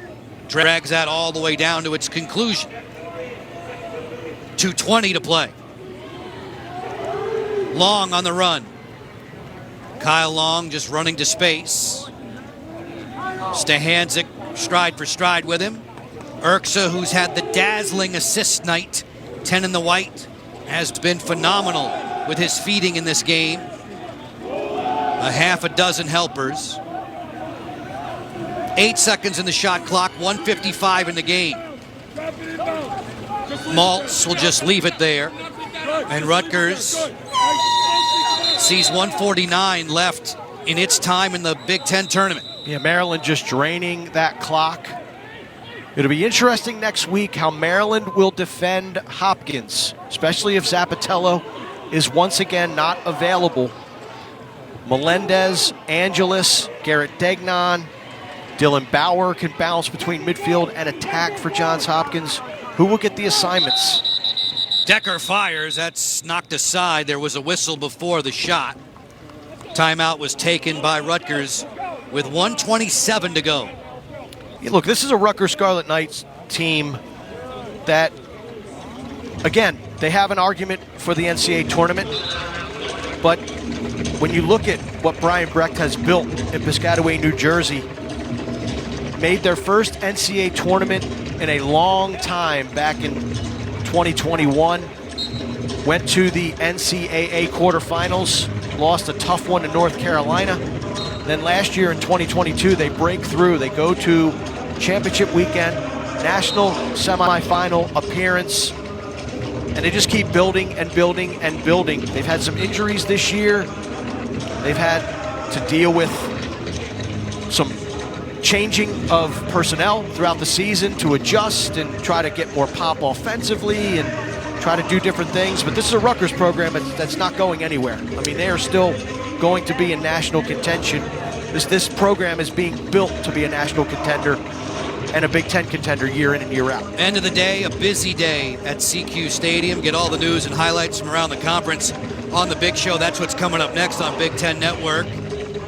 drags that all the way down to its conclusion. 2:20 to play. Long on the run. Kyle Long just running to space. 𝗤𝗨𝗔𝗥𝗧𝗘𝗥𝗏 stride for stride with him. Erksa, who's had the dazzling assist night, 10 in the white, has been phenomenal with his feeding in this game. A half a dozen helpers. 8 seconds in the shot clock, 1:55 in the game. Maltz will just leave it there. And Rutgers sees 1:49 left in its time in the Big Ten tournament. Yeah, Maryland just draining that clock. It'll be interesting next week how Maryland will defend Hopkins, especially if Zappitello is once again not available. Melendez, Angeles, Garrett Degnan, Dylan Bauer can bounce between midfield and attack for Johns Hopkins. Who will get the assignments? Decker fires. That's knocked aside. There was a whistle before the shot. Timeout was taken by Rutgers with 1:27 to go. Yeah, look, this is a Rutgers Scarlet Knights team that, again, they have an argument for the NCAA tournament, but when you look at what Brian Brecht has built in Piscataway, New Jersey, made their first NCAA tournament in a long time back in 2021, went to the NCAA quarterfinals, lost a tough one to North Carolina. Then last year in 2022, they break through. They go to championship weekend, national semifinal appearance, and they just keep building and building and building. They've had some injuries this year. They've had to deal with some changing of personnel throughout the season to adjust and try to get more pop offensively and try to do different things. But this is a Rutgers program that's not going anywhere. I mean, they are still going to be in national contention. This program is being built to be a national contender and a Big Ten contender year in and year out. End of the day, a busy day at SECU Stadium. Get all the news and highlights from around the conference on the Big Show. That's what's coming up next on Big Ten Network.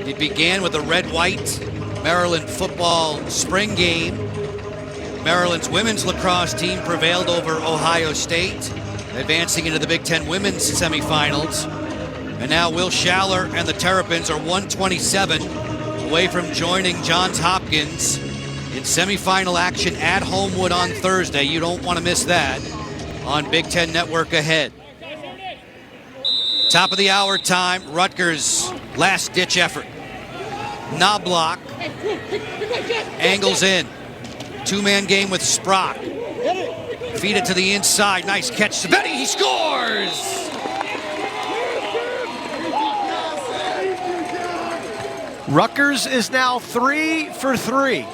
It began with a red-white Maryland football spring game. Maryland's women's lacrosse team prevailed over Ohio State, advancing into the Big Ten women's semifinals. And now Will Schaller and the Terrapins are 1:27 away from joining Johns Hopkins in semifinal action at Homewood on Thursday. You don't want to miss that on Big Ten Network ahead. Top of the hour time, Rutgers' last-ditch effort. Knobloch angles in. Two-man game with Sprock. Feed it to the inside. Nice catch. Civetti, he scores! Rutgers is now 3 for 3,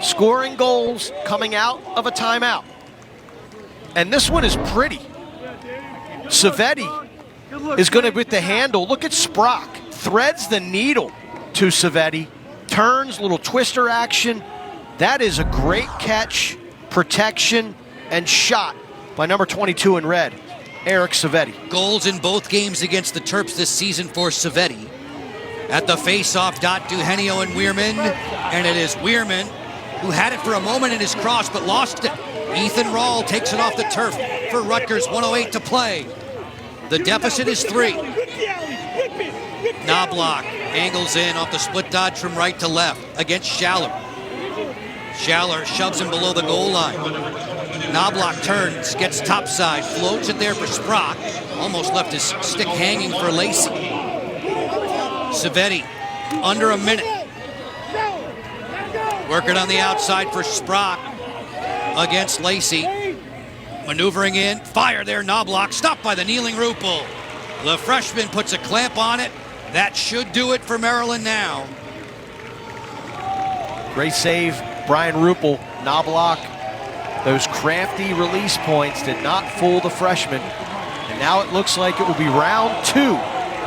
scoring goals coming out of a timeout. And this one is pretty. Civetti is going to with the handle. Look at Sprock. Threads the needle to Civetti. Turns, little twister action. That is a great catch, protection, and shot by number 22 in red, Eric Civetti. Goals in both games against the Terps this season for Civetti. At the face-off dot, Eugenio and Weirman, and it is Weirman who had it for a moment in his cross but lost it. Ethan Rawl takes it off the turf for Rutgers, 1:08 to play. The deficit is 3. Knobloch angles in off the split dodge from right to left against Schaller. Schaller shoves him below the goal line. Knobloch turns, gets topside, floats it there for Sprock. Almost left his stick hanging for Lacey. Civetti, under a minute. Working on the outside for Sprock against Lacey. Maneuvering in, fire there, Knobloch, stopped by the kneeling Rupel. The freshman puts a clamp on it. That should do it for Maryland now. Great save, Brian Rupel. Knobloch, those crafty release points did not fool the freshman. And now it looks like it will be round 2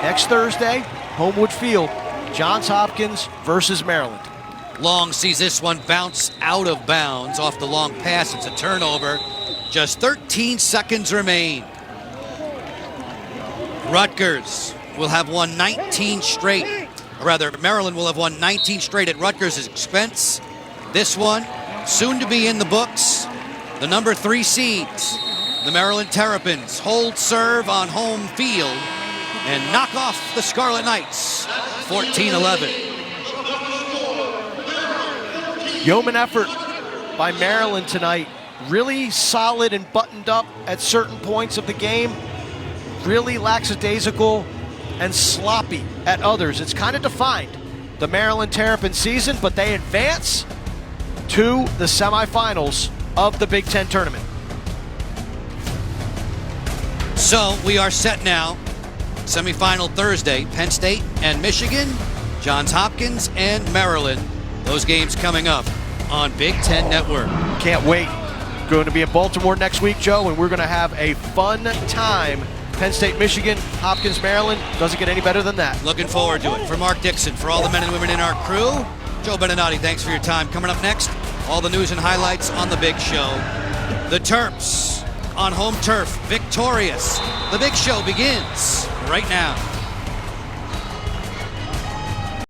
next Thursday, Homewood Field, Johns Hopkins versus Maryland. Long sees this one bounce out of bounds off the long pass. It's a turnover. Just 13 seconds remain. Rutgers will have won 19 straight. Or rather, Maryland will have won 19 straight at Rutgers' expense. This one, soon to be in the books. The number 3 seeds, the Maryland Terrapins, hold serve on home field and knock off the Scarlet Knights, 14-11. Yeoman effort by Maryland tonight. Really solid and buttoned up at certain points of the game. Really lackadaisical and sloppy at others. It's kind of defined the Maryland Terrapin season, but they advance to the semifinals of the Big Ten tournament. So we are set now. Semifinal Thursday, Penn State and Michigan, Johns Hopkins and Maryland. Those games coming up on Big Ten Network. Can't wait. Going to be in Baltimore next week, Joe, and we're going to have a fun time. Penn State, Michigan, Hopkins, Maryland. Doesn't get any better than that. Looking forward to it. For Mark Dixon, for all the men and women in our crew, Joe Beninati, thanks for your time. Coming up next, all the news and highlights on the big show. The Terps on home turf, victorious. The big show begins right now.